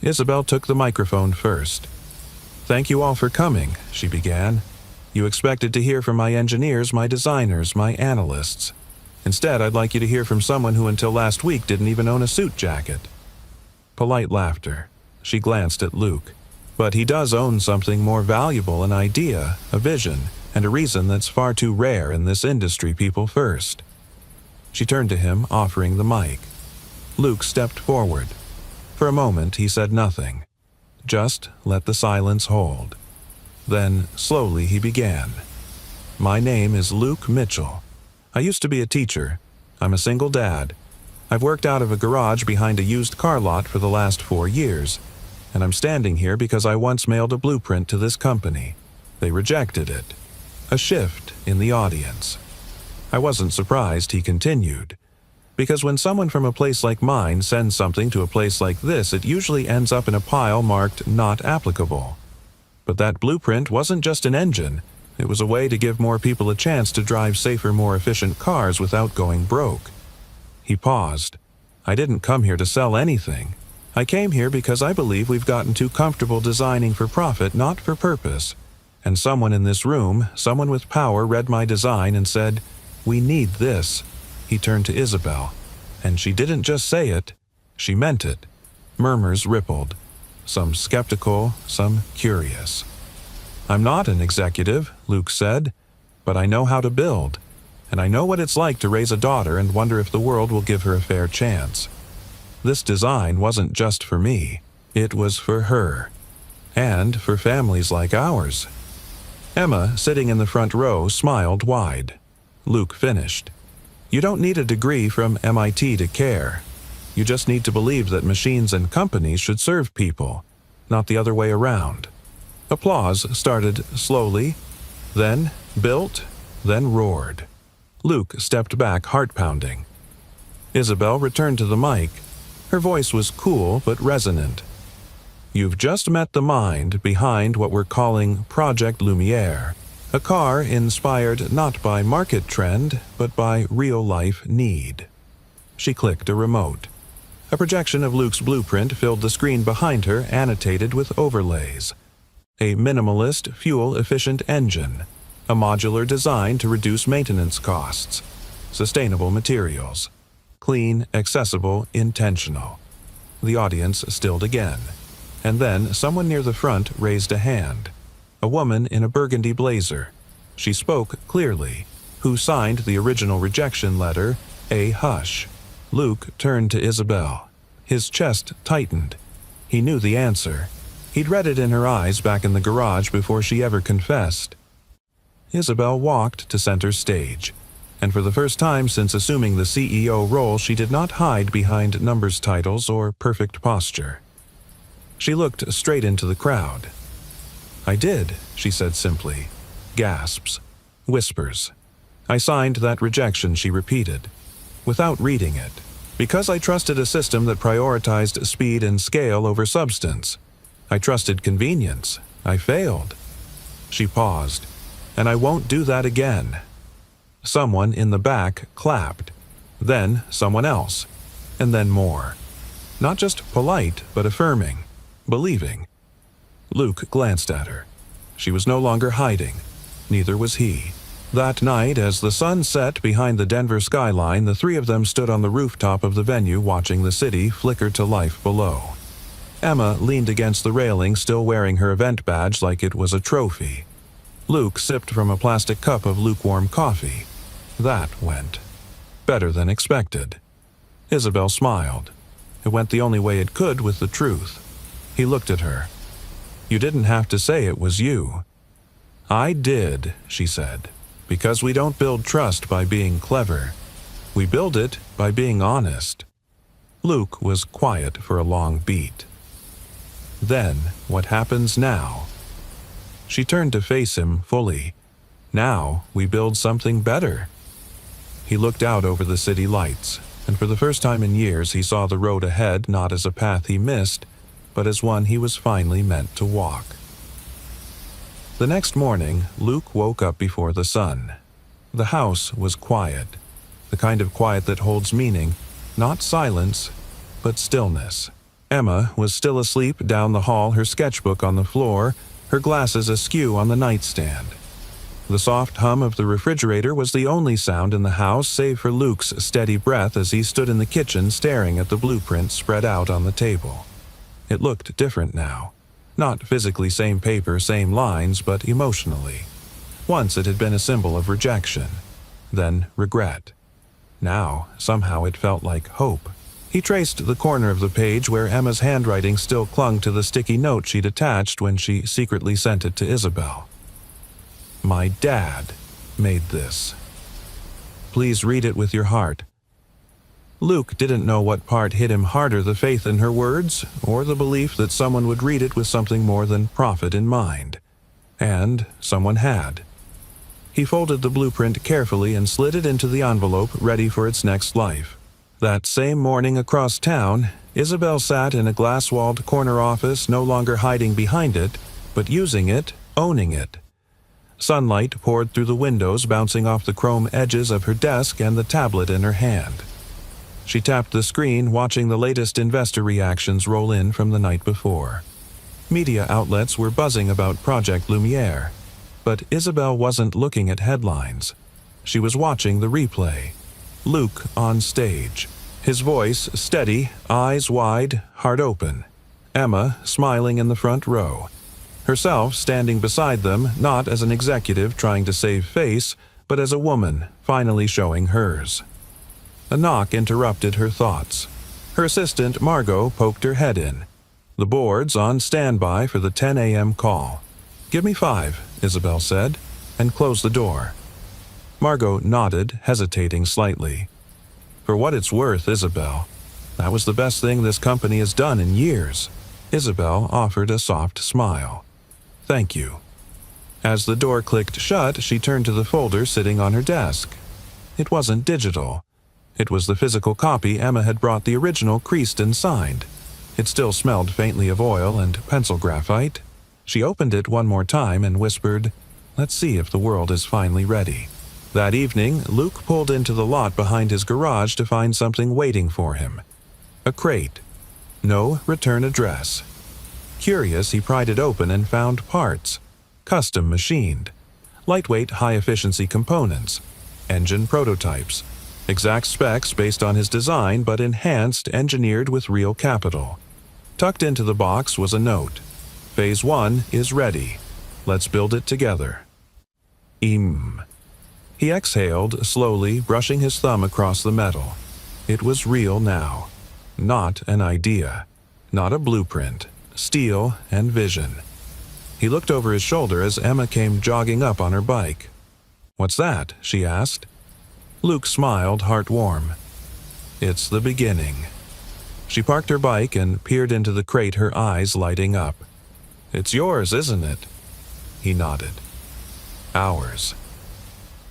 Isabel took the microphone first. "Thank you all for coming," she began. "You expected to hear from my engineers, my designers, my analysts. Instead, I'd like you to hear from someone who until last week didn't even own a suit jacket." Polite laughter. She glanced at Luke. "But he does own something more valuable, an idea, a vision, and a reason that's far too rare in this industry, people first." She turned to him, offering the mic. Luke stepped forward. For a moment, he said nothing. Just let the silence hold. Then, slowly, he began. "My name is Luke Mitchell. I used to be a teacher. I'm a single dad. I've worked out of a garage behind a used car lot for the last 4 years, and I'm standing here because I once mailed a blueprint to this company. They rejected it." A shift in the audience. I wasn't surprised, he continued, because when someone from a place like mine sends something to a place like this, it usually ends up in a pile marked not applicable. But that blueprint wasn't just an engine. It was a way to give more people a chance to drive safer, more efficient cars without going broke. He paused. "I didn't come here to sell anything. I came here because I believe we've gotten too comfortable designing for profit, not for purpose. And someone in this room, someone with power, read my design and said, 'We need this.'" He turned to Isabel. "And she didn't just say it, she meant it." Murmurs rippled, some skeptical, some curious. "I'm not an executive," Luke said, "but I know how to build. And I know what it's like to raise a daughter and wonder if the world will give her a fair chance. This design wasn't just for me. It was for her. And for families like ours." Emma, sitting in the front row, smiled wide. Luke finished. "You don't need a degree from MIT to care. You just need to believe that machines and companies should serve people, not the other way around." Applause started slowly, then built, then roared. Luke stepped back, heart-pounding. Isabel returned to the mic. Her voice was cool but resonant. "You've just met the mind behind what we're calling Project Lumiere, a car inspired not by market trend, but by real-life need." She clicked a remote. A projection of Luke's blueprint filled the screen behind her, annotated with overlays. A minimalist, fuel-efficient engine. A modular design to reduce maintenance costs. Sustainable materials. Clean, accessible, intentional. The audience stilled again. And then someone near the front raised a hand. A woman in a burgundy blazer. She spoke clearly. Who signed the original rejection letter, A. Hush. Luke turned to Isabel. His chest tightened. He knew the answer. He'd read it in her eyes back in the garage before she ever confessed. Isabel walked to center stage, and for the first time since assuming the CEO role, she did not hide behind numbers titles or perfect posture. She looked straight into the crowd. "I did," she said simply. Gasps. Whispers. "I signed that rejection," she repeated, without reading it, "because I trusted a system that prioritized speed and scale over substance. I trusted convenience. I failed." She paused. "And I won't do that again." Someone in the back clapped. Then someone else. And then more. Not just polite, but affirming. Believing. Luke glanced at her. She was no longer hiding. Neither was he. That night, as the sun set behind the Denver skyline, the three of them stood on the rooftop of the venue watching the city flicker to life below. Emma leaned against the railing, still wearing her event badge like it was a trophy. Luke sipped from a plastic cup of lukewarm coffee. That went better than expected. Isabel smiled. It went the only way it could with the truth. He looked at her. "You didn't have to say it was you." "I did," she said, "because we don't build trust by being clever. We build it by being honest." Luke was quiet for a long beat. "Then, what happens now?" She turned to face him fully. "Now we build something better." He looked out over the city lights. and for the first time in years he saw the road ahead not as a path he missed, but as one he was finally meant to walk. The next morning, Luke woke up before the sun. The house was quiet, the kind of quiet that holds meaning, not silence, but stillness. Emma was still asleep down the hall, her sketchbook on the floor, her glasses askew on the nightstand. The soft hum of the refrigerator was the only sound in the house save for Luke's steady breath as he stood in the kitchen staring at the blueprint spread out on the table. It looked different now. Not physically same paper, same lines, but emotionally. Once it had been a symbol of rejection, then regret. Now, somehow it felt like hope. He traced the corner of the page where Emma's handwriting still clung to the sticky note she'd attached when she secretly sent it to Isabel. "My dad made this. Please read it with your heart." Luke didn't know what part hit him harder, the faith in her words, or the belief that someone would read it with something more than profit in mind. And someone had. He folded the blueprint carefully and slid it into the envelope, ready for its next life. That same morning across town, Isabel sat in a glass-walled corner office, no longer hiding behind it, but using it, owning it. Sunlight poured through the windows, bouncing off the chrome edges of her desk and the tablet in her hand. She tapped the screen, watching the latest investor reactions roll in from the night before. Media outlets were buzzing about Project Lumiere, but Isabel wasn't looking at headlines. She was watching the replay. Luke on stage, his voice steady, eyes wide, heart open. Emma smiling in the front row. Herself standing beside them, not as an executive trying to save face, but as a woman finally showing hers. A knock interrupted her thoughts. Her assistant, Margot, poked her head in. The board's on standby for the 10 a.m. call. "Give me 5, Isabel said, and closed the door. Margot nodded, hesitating slightly. "For what it's worth, Isabel, that was the best thing this company has done in years." Isabel offered a soft smile. "Thank you." As the door clicked shut, she turned to the folder sitting on her desk. It wasn't digital. It was the physical copy Emma had brought, the original creased and signed. It still smelled faintly of oil and pencil graphite. She opened it one more time and whispered, "Let's see if the world is finally ready." That evening, Luke pulled into the lot behind his garage to find something waiting for him. A crate. No return address. Curious, he pried it open and found parts. Custom machined. Lightweight, high-efficiency components. Engine prototypes. Exact specs based on his design, but enhanced, engineered with real capital. Tucked into the box was a note. "Phase 1 is ready. Let's build it together." He exhaled, slowly, brushing his thumb across the metal. It was real now. Not an idea. Not a blueprint. Steel and vision. He looked over his shoulder as Emma came jogging up on her bike. "What's that?" she asked. Luke smiled, heart warm. "It's the beginning." She parked her bike and peered into the crate, her eyes lighting up. "It's yours, isn't it?" He nodded. "Ours."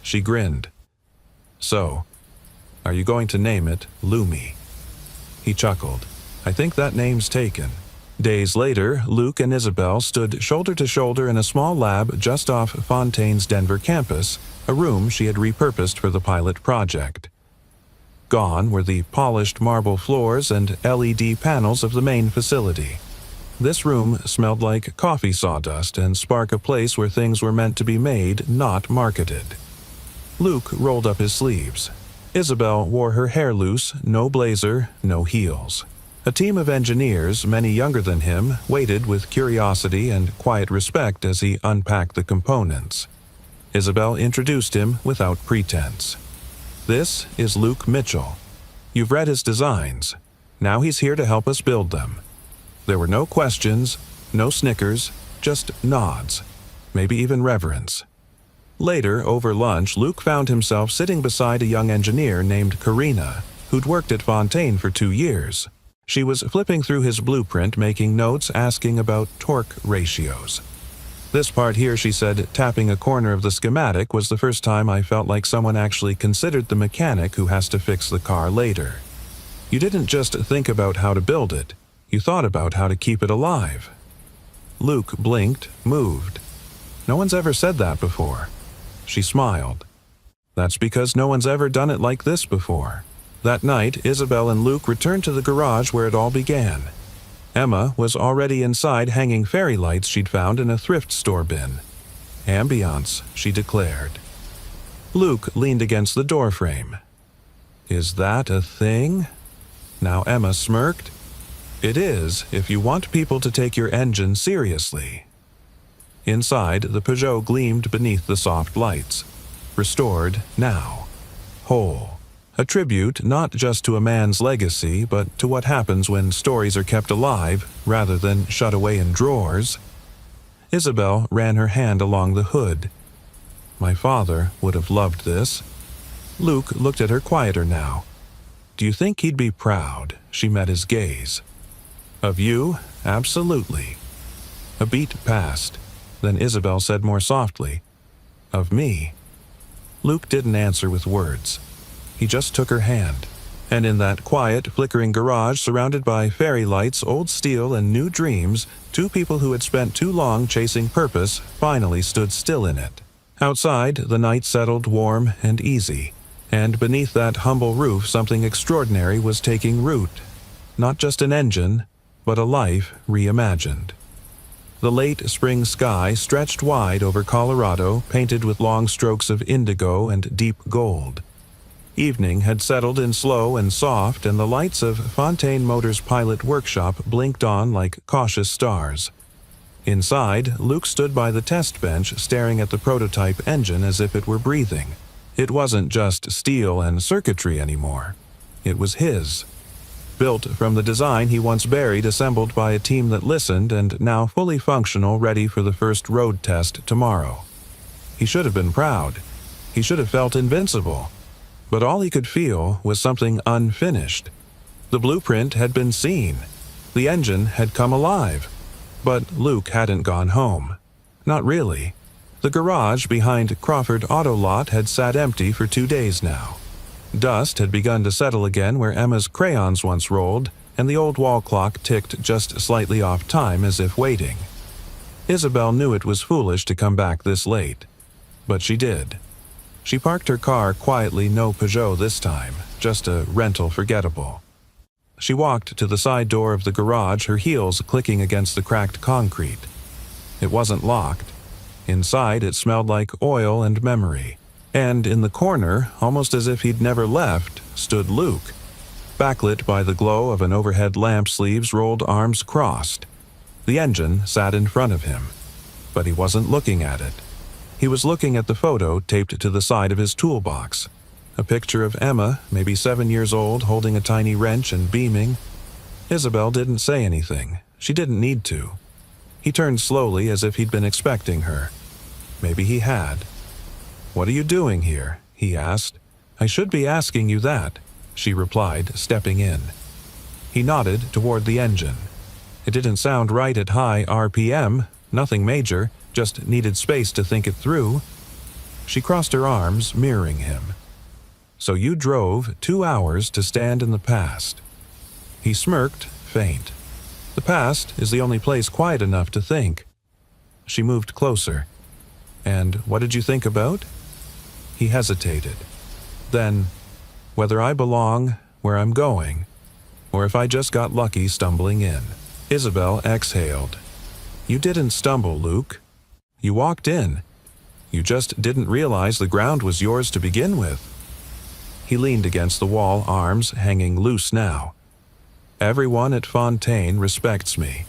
She grinned. "So, are you going to name it Lumi?" He chuckled. "I think that name's taken." Days later, Luke and Isabel stood shoulder to shoulder in a small lab just off Fontaine's Denver campus, a room she had repurposed for the pilot project. Gone were the polished marble floors and LED panels of the main facility. This room smelled like coffee sawdust and sparked a place where things were meant to be made, not marketed. Luke rolled up his sleeves. Isabel wore her hair loose, no blazer, no heels. A team of engineers, many younger than him, waited with curiosity and quiet respect as he unpacked the components. Isabel introduced him without pretense. "This is Luke Mitchell. You've read his designs. Now he's here to help us build them." There were no questions, no snickers, just nods, maybe even reverence. Later, over lunch, Luke found himself sitting beside a young engineer named Karina, who'd worked at Fontaine for 2 years. She was flipping through his blueprint, making notes, asking about torque ratios. "This part here," she said, tapping a corner of the schematic, "was the first time I felt like someone actually considered the mechanic who has to fix the car later." You didn't just think about how to build it, you thought about how to keep it alive. Luke blinked, moved. No one's ever said that before. She smiled. That's because no one's ever done it like this before. That night, Isabel and Luke returned to the garage where it all began. Emma was already inside hanging fairy lights she'd found in a thrift store bin. Ambiance, she declared. Luke leaned against the doorframe. Is that a thing? Now Emma smirked. It is, if you want people to take your engine seriously. Inside, the Peugeot gleamed beneath the soft lights. Restored now. Whole. A tribute not just to a man's legacy, but to what happens when stories are kept alive rather than shut away in drawers. Isabel ran her hand along the hood. My father would have loved this. Luke looked at her quieter now. Do you think he'd be proud? She met his gaze. Of you? Absolutely. A beat passed. Then Isabel said more softly, Of me? Luke didn't answer with words. He just took her hand. And in that quiet, flickering garage surrounded by fairy lights, old steel, and new dreams, two people who had spent too long chasing purpose finally stood still in it. Outside, the night settled warm and easy, and beneath that humble roof something extraordinary was taking root. Not just an engine, but a life reimagined. The late spring sky stretched wide over Colorado, painted with long strokes of indigo and deep gold. Evening had settled in slow and soft, and the lights of Fontaine Motors' pilot workshop blinked on like cautious stars. Inside, Luke stood by the test bench staring at the prototype engine as if it were breathing. It wasn't just steel and circuitry anymore. It was his. Built from the design he once buried, assembled by a team that listened, and now fully functional, ready for the first road test tomorrow. He should have been proud. He should have felt invincible. But all he could feel was something unfinished. The blueprint had been seen. The engine had come alive. But Luke hadn't gone home. Not really. The garage behind Crawford Auto Lot had sat empty for 2 days now. Dust had begun to settle again where Emma's crayons once rolled, and the old wall clock ticked just slightly off time as if waiting. Isabel knew it was foolish to come back this late. But she did. She parked her car quietly, no Peugeot this time, just a rental forgettable. She walked to the side door of the garage, her heels clicking against the cracked concrete. It wasn't locked. Inside, it smelled like oil and memory. And in the corner, almost as if he'd never left, stood Luke. Backlit by the glow of an overhead lamp, sleeves rolled, arms crossed. The engine sat in front of him. But he wasn't looking at it. He was looking at the photo taped to the side of his toolbox. A picture of Emma, maybe 7 years old, holding a tiny wrench and beaming. Isabel didn't say anything. She didn't need to. He turned slowly as if he'd been expecting her. Maybe he had. What are you doing here? He asked. I should be asking you that, she replied, stepping in. He nodded toward the engine. It didn't sound right at high RPM, nothing major, just needed space to think it through. She crossed her arms, mirroring him. So you drove 2 hours to stand in the past. He smirked, faint. The past is the only place quiet enough to think. She moved closer. And what did you think about? He hesitated. Then, whether I belong where I'm going, or if I just got lucky stumbling in. Isabel exhaled. You didn't stumble, Luke. You walked in. You just didn't realize the ground was yours to begin with. He leaned against the wall, arms hanging loose now. Everyone at Fontaine respects me.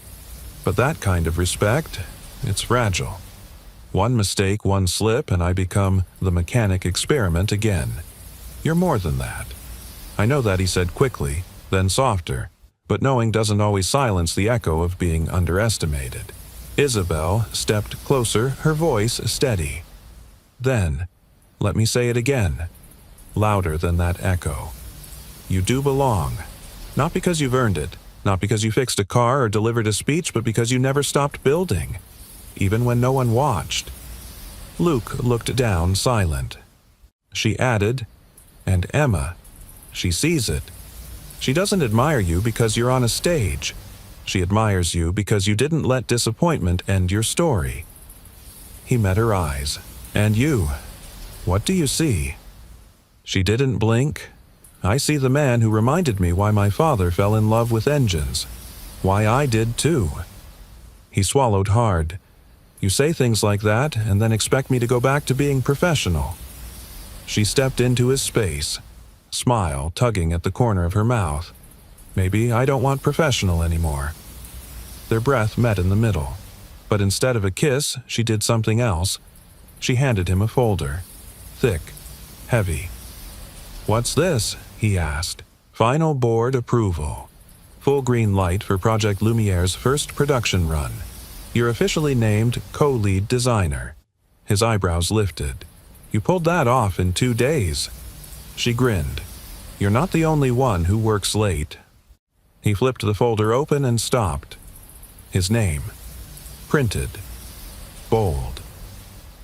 But that kind of respect, it's fragile. One mistake, one slip, and I become the mechanic experiment again. You're more than that. I know that, he said quickly, then softer, but knowing doesn't always silence the echo of being underestimated. Isabel stepped closer, her voice steady. Then, let me say it again, louder than that echo. You do belong. Not because you've earned it, not because you fixed a car or delivered a speech, but because you never stopped building, even when no one watched. Luke looked down, silent. She added, and Emma, she sees it. She doesn't admire you because you're on a stage. She admires you because you didn't let disappointment end your story." He met her eyes. "And you? What do you see?" She didn't blink. "I see the man who reminded me why my father fell in love with engines. Why I did too." He swallowed hard. "You say things like that and then expect me to go back to being professional." She stepped into his space, smile tugging at the corner of her mouth. "Maybe I don't want professional anymore." Their breath met in the middle, but instead of a kiss, she did something else. She handed him a folder. Thick, heavy. "What's this?" he asked. "Final board approval. Full green light for Project Lumiere's first production run. You're officially named co-lead designer." His eyebrows lifted. "You pulled that off in 2 days." She grinned. "You're not the only one who works late." He flipped the folder open and stopped. His name. Printed. Bold.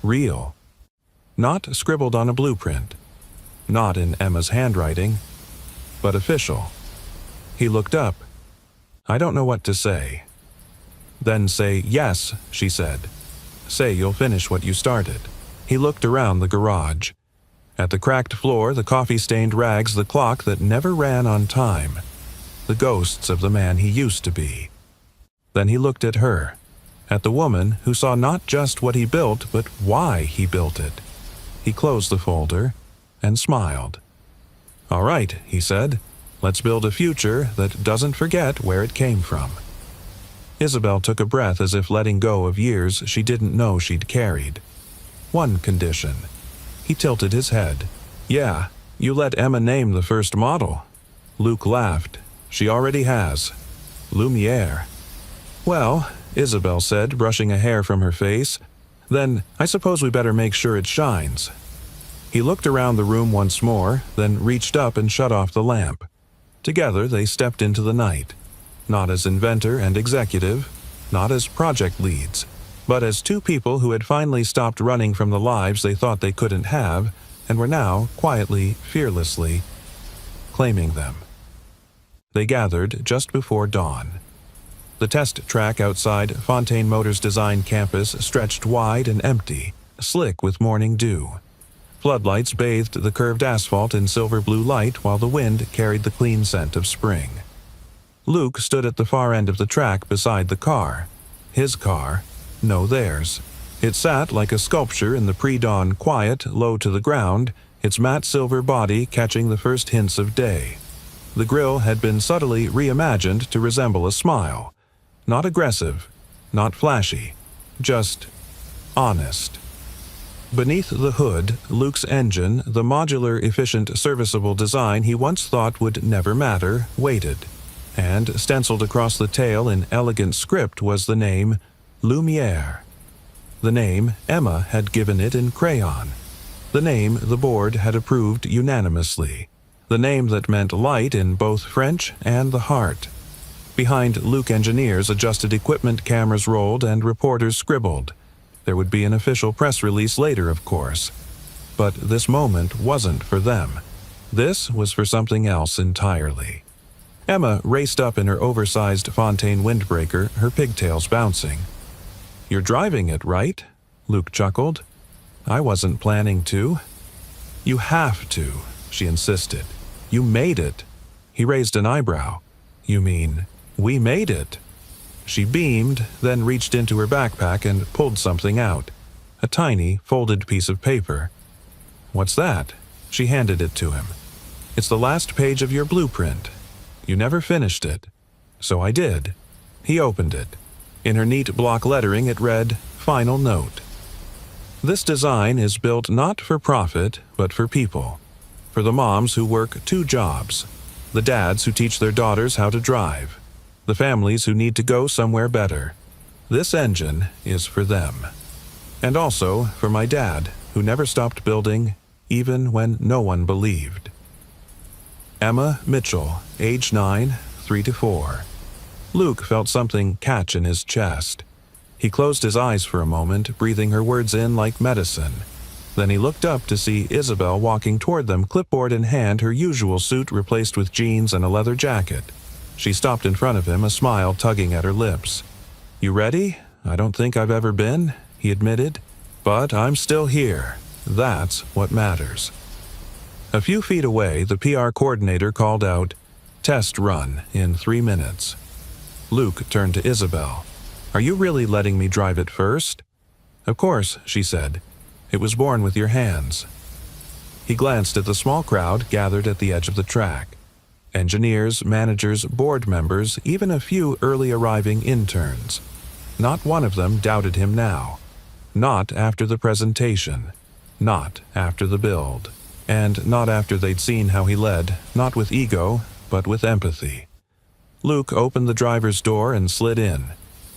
Real. Not scribbled on a blueprint. Not in Emma's handwriting, but official. He looked up. "I don't know what to say." "Then say yes," she said. "Say you'll finish what you started." He looked around the garage. At the cracked floor, the coffee-stained rags, the clock that never ran on time. The ghosts of the man he used to be. Then he looked at her, at the woman who saw not just what he built, but why he built it. He closed the folder and smiled. "All right," he said. "Let's build a future that doesn't forget where it came from." Isabel took a breath as if letting go of years she didn't know she'd carried. "One condition." He tilted his head. "Yeah, you let Emma name the first model." Luke laughed. "She already has. Lumiere." "Well," Isabel said, brushing a hair from her face, "then I suppose we better make sure it shines." He looked around the room once more, then reached up and shut off the lamp. Together they stepped into the night, not as inventor and executive, not as project leads, but as two people who had finally stopped running from the lives they thought they couldn't have and were now quietly, fearlessly claiming them. They gathered just before dawn. The test track outside Fontaine Motors Design Campus stretched wide and empty, slick with morning dew. Floodlights bathed the curved asphalt in silver blue light while the wind carried the clean scent of spring. Luke stood at the far end of the track beside the car. His car, no theirs. It sat like a sculpture in the pre-dawn quiet, low to the ground, its matte silver body catching the first hints of day. The grille had been subtly reimagined to resemble a smile. Not aggressive, not flashy, just honest. Beneath the hood, Luke's engine, the modular, efficient, serviceable design he once thought would never matter, waited. And stenciled across the tail in elegant script was the name Lumiere. The name Emma had given it in crayon. The name the board had approved unanimously. The name that meant light in both French and the heart. Behind Luke engineers, adjusted equipment cameras rolled and reporters scribbled. There would be an official press release later, of course. But this moment wasn't for them. This was for something else entirely. Emma raced up in her oversized Fontaine windbreaker, her pigtails bouncing. "You're driving it, right?" Luke chuckled. "I wasn't planning to." "You have to," she insisted. "You made it." He raised an eyebrow. "You mean, we made it?" She beamed, then reached into her backpack and pulled something out. A tiny, folded piece of paper. "What's that?" She handed it to him. "It's the last page of your blueprint. You never finished it." "So I did." He opened it. In her neat block lettering it read, "Final note. This design is built not for profit, but for people. For the moms who work 2 jobs. The dads who teach their daughters how to drive. The families who need to go somewhere better. This engine is for them. And also for my dad, who never stopped building, even when no one believed." Emma Mitchell, age 9, 3 to 4. Luke felt something catch in his chest. He closed his eyes for a moment, breathing her words in like medicine. Then he looked up to see Isabel walking toward them, clipboard in hand, her usual suit replaced with jeans and a leather jacket. She stopped in front of him, a smile tugging at her lips. "You ready? I don't think I've ever been," he admitted. "But I'm still here. That's what matters." A few feet away, the PR coordinator called out, "Test run in 3 minutes." Luke turned to Isabel. "Are you really letting me drive it first?" "Of course," she said. "It was born with your hands." He glanced at the small crowd gathered at the edge of the track. Engineers, managers, board members, even a few early arriving interns. Not one of them doubted him now. Not after the presentation. Not after the build. And not after they'd seen how he led, not with ego, but with empathy. Luke opened the driver's door and slid in.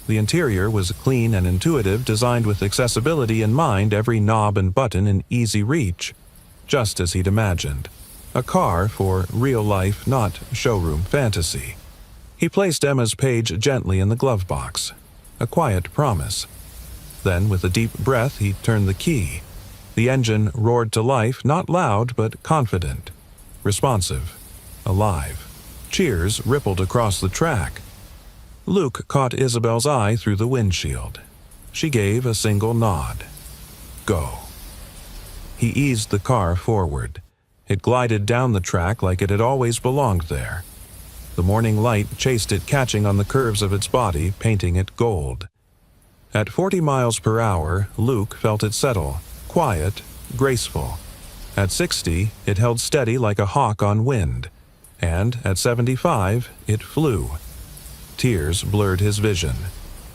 The interior was clean and intuitive, designed with accessibility in mind, every knob and button in easy reach. Just as he'd imagined. A car for real life, not showroom fantasy. He placed Emma's page gently in the glove box. A quiet promise. Then, with a deep breath, he turned the key. The engine roared to life, not loud, but confident. Responsive. Alive. Cheers rippled across the track. Luke caught Isabel's eye through the windshield. She gave a single nod. Go. He eased the car forward. It glided down the track like it had always belonged there. The morning light chased it, catching on the curves of its body, painting it gold. At 40 miles per hour, Luke felt it settle, quiet, graceful. At 60, it held steady like a hawk on wind. And at 75, it flew. Tears blurred his vision.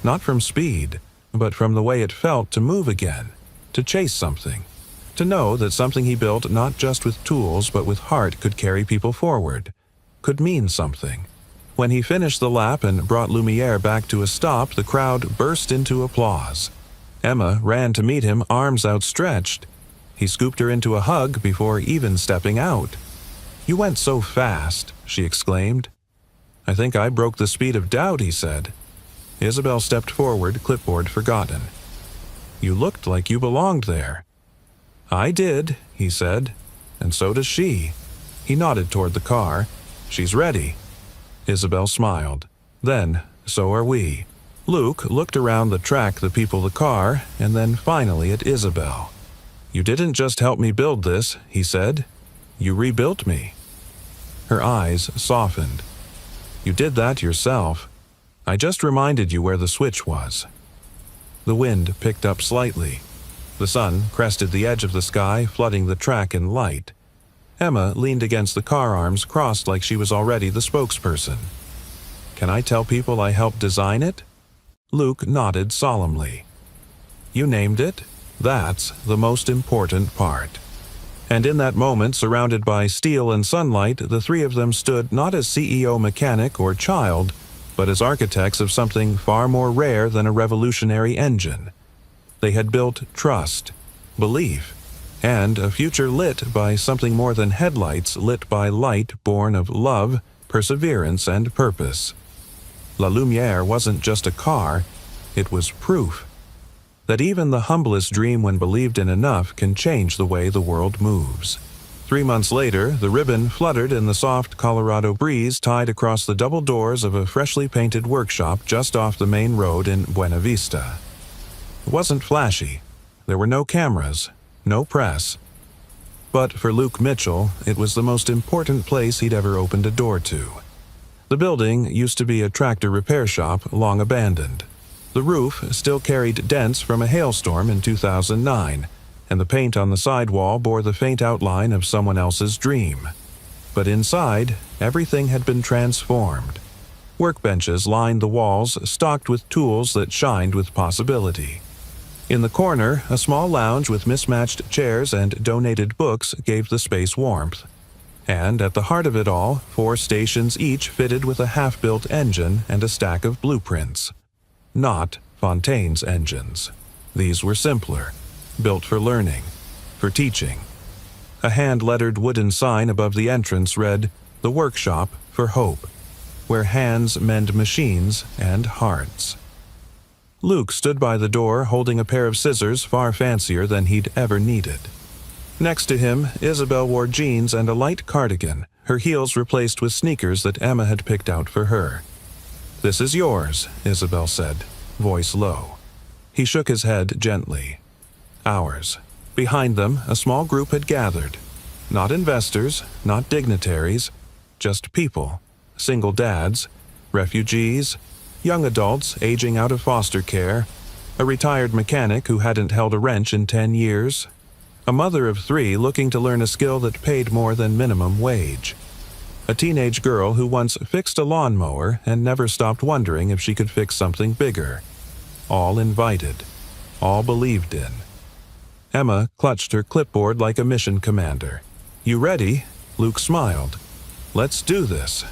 Not from speed, but from the way it felt to move again, to chase something. To know that something he built not just with tools but with heart could carry people forward, could mean something. When he finished the lap and brought Lumiere back to a stop, the crowd burst into applause. Emma ran to meet him, arms outstretched. He scooped her into a hug before even stepping out. "You went so fast," she exclaimed. "I think I broke the speed of doubt," he said. Isabel stepped forward, clipboard forgotten. "You looked like you belonged there." "I did," he said, "and so does she." He nodded toward the car. "She's ready." Isabel smiled. "Then, so are we." Luke looked around the track, the people, the car, and then finally at Isabel. "You didn't just help me build this," he said. "You rebuilt me." Her eyes softened. "You did that yourself. I just reminded you where the switch was." The wind picked up slightly. The sun crested the edge of the sky, flooding the track in light. Emma leaned against the car, arms crossed like she was already the spokesperson. "Can I tell people I helped design it?" Luke nodded solemnly. "You named it. That's the most important part." And in that moment, surrounded by steel and sunlight, the three of them stood not as CEO, mechanic, or child, but as architects of something far more rare than a revolutionary engine. They had built trust, belief, and a future lit by something more than headlights, lit by light born of love, perseverance, and purpose. La Lumiere wasn't just a car, it was proof that even the humblest dream, when believed in enough, can change the way the world moves. 3 months later, the ribbon fluttered in the soft Colorado breeze, tied across the double doors of a freshly painted workshop just off the main road in Buena Vista. It wasn't flashy. There were no cameras, no press. But for Luke Mitchell, it was the most important place he'd ever opened a door to. The building used to be a tractor repair shop, long abandoned. The roof still carried dents from a hailstorm in 2009, and the paint on the sidewall bore the faint outline of someone else's dream. But inside, everything had been transformed. Workbenches lined the walls, stocked with tools that shined with possibility. In the corner, a small lounge with mismatched chairs and donated books gave the space warmth. And at the heart of it all, 4 stations each fitted with a half-built engine and a stack of blueprints. Not Fontaine's engines. These were simpler, built for learning, for teaching. A hand-lettered wooden sign above the entrance read, "The Workshop for Hope," where hands mend machines and hearts. Luke stood by the door holding a pair of scissors far fancier than he'd ever needed. Next to him, Isabel wore jeans and a light cardigan, her heels replaced with sneakers that Emma had picked out for her. "This is yours," Isabel said, voice low. He shook his head gently. Ours. Behind them, a small group had gathered. Not investors, not dignitaries, just people. Single dads, refugees, young adults aging out of foster care, a retired mechanic who hadn't held a wrench in 10 years, a mother of 3 looking to learn a skill that paid more than minimum wage, a teenage girl who once fixed a lawnmower and never stopped wondering if she could fix something bigger. All invited, all believed in. Emma clutched her clipboard like a mission commander. "You ready?" Luke smiled. "Let's do this."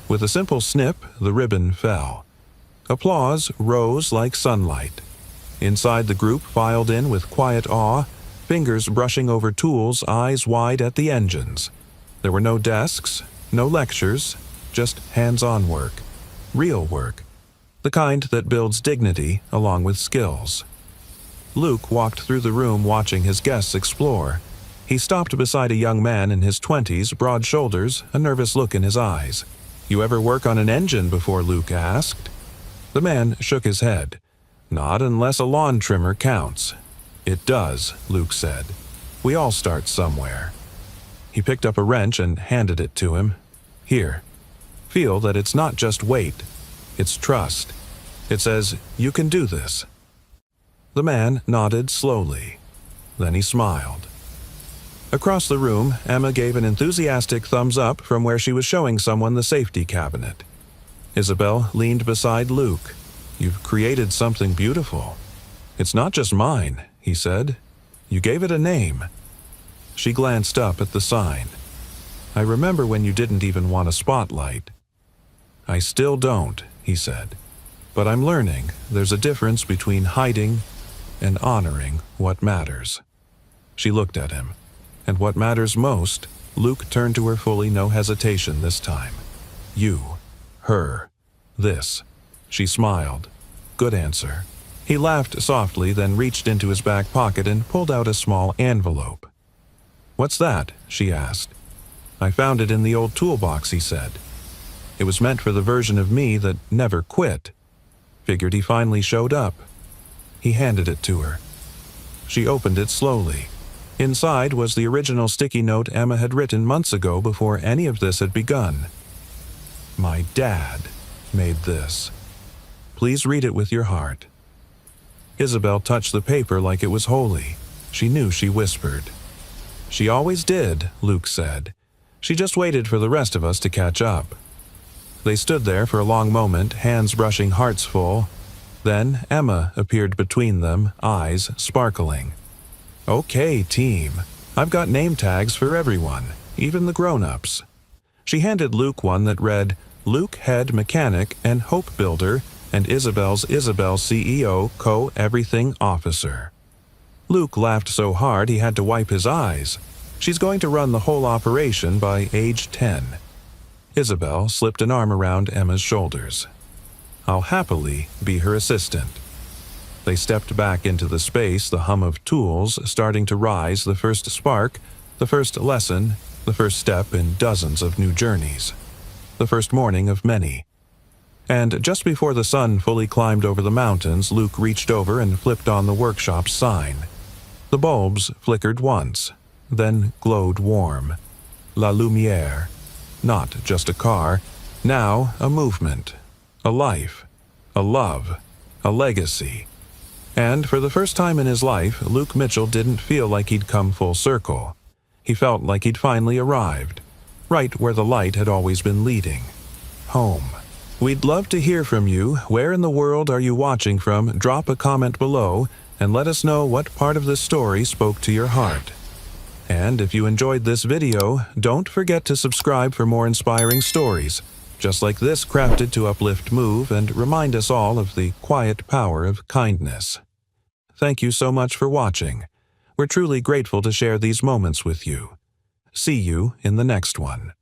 With a simple snip, the ribbon fell. Applause rose like sunlight. Inside, the group filed in with quiet awe, fingers brushing over tools, eyes wide at the engines. There were no desks, no lectures, just hands-on work. Real work. The kind that builds dignity along with skills. Luke walked through the room watching his guests explore. He stopped beside a young man in his 20s, broad shoulders, a nervous look in his eyes. "You ever work on an engine before?" Luke asked. The man shook his head. "Not unless a lawn trimmer counts." "It does," Luke said. "We all start somewhere." He picked up a wrench and handed it to him. "Here. Feel that it's not just weight. It's trust. It says, you can do this." The man nodded slowly. Then he smiled. Across the room, Emma gave an enthusiastic thumbs up from where she was showing someone the safety cabinet. Isabel leaned beside Luke. "You've created something beautiful." "It's not just mine," he said. "You gave it a name." She glanced up at the sign. "I remember when you didn't even want a spotlight." "I still don't," he said. "But I'm learning there's a difference between hiding and honoring what matters." She looked at him. "And what matters most?" Luke turned to her fully, no hesitation this time. "You. Her. This." She smiled. "Good answer." He laughed softly, then reached into his back pocket and pulled out a small envelope. "What's that?" she asked. "I found it in the old toolbox," he said. "It was meant for the version of me that never quit. Figured he finally showed up." He handed it to her. She opened it slowly. Inside was the original sticky note Emma had written months ago before any of this had begun. "My dad made this. Please read it with your heart." Isabel touched the paper like it was holy. She knew she whispered. "She always did," Luke said. "She just waited for the rest of us to catch up." They stood there for a long moment, hands brushing hearts full. Then Emma appeared between them, eyes sparkling. "Okay, team. I've got name tags for everyone, even the grown-ups." She handed Luke one that read, "Luke Head Mechanic and Hope Builder, and Isabel CEO Co-Everything Officer." Luke laughed so hard he had to wipe his eyes. "She's going to run the whole operation by age 10. Isabel slipped an arm around Emma's shoulders. "I'll happily be her assistant." They stepped back into the space, the hum of tools starting to rise, the first spark, the first lesson, the first step in dozens of new journeys. The first morning of many. And just before the sun fully climbed over the mountains, Luke reached over and flipped on the workshop's sign. The bulbs flickered once, then glowed warm. La Lumière. Not just a car, now a movement, a life, a love, a legacy. And for the first time in his life, Luke Mitchell didn't feel like he'd come full circle. He felt like he'd finally arrived, right where the light had always been leading. Home. We'd love to hear from you. Where in the world are you watching from? Drop a comment below and let us know what part of this story spoke to your heart. And if you enjoyed this video, don't forget to subscribe for more inspiring stories, just like this, crafted to uplift, move, and remind us all of the quiet power of kindness. Thank you so much for watching. We're truly grateful to share these moments with you. See you in the next one.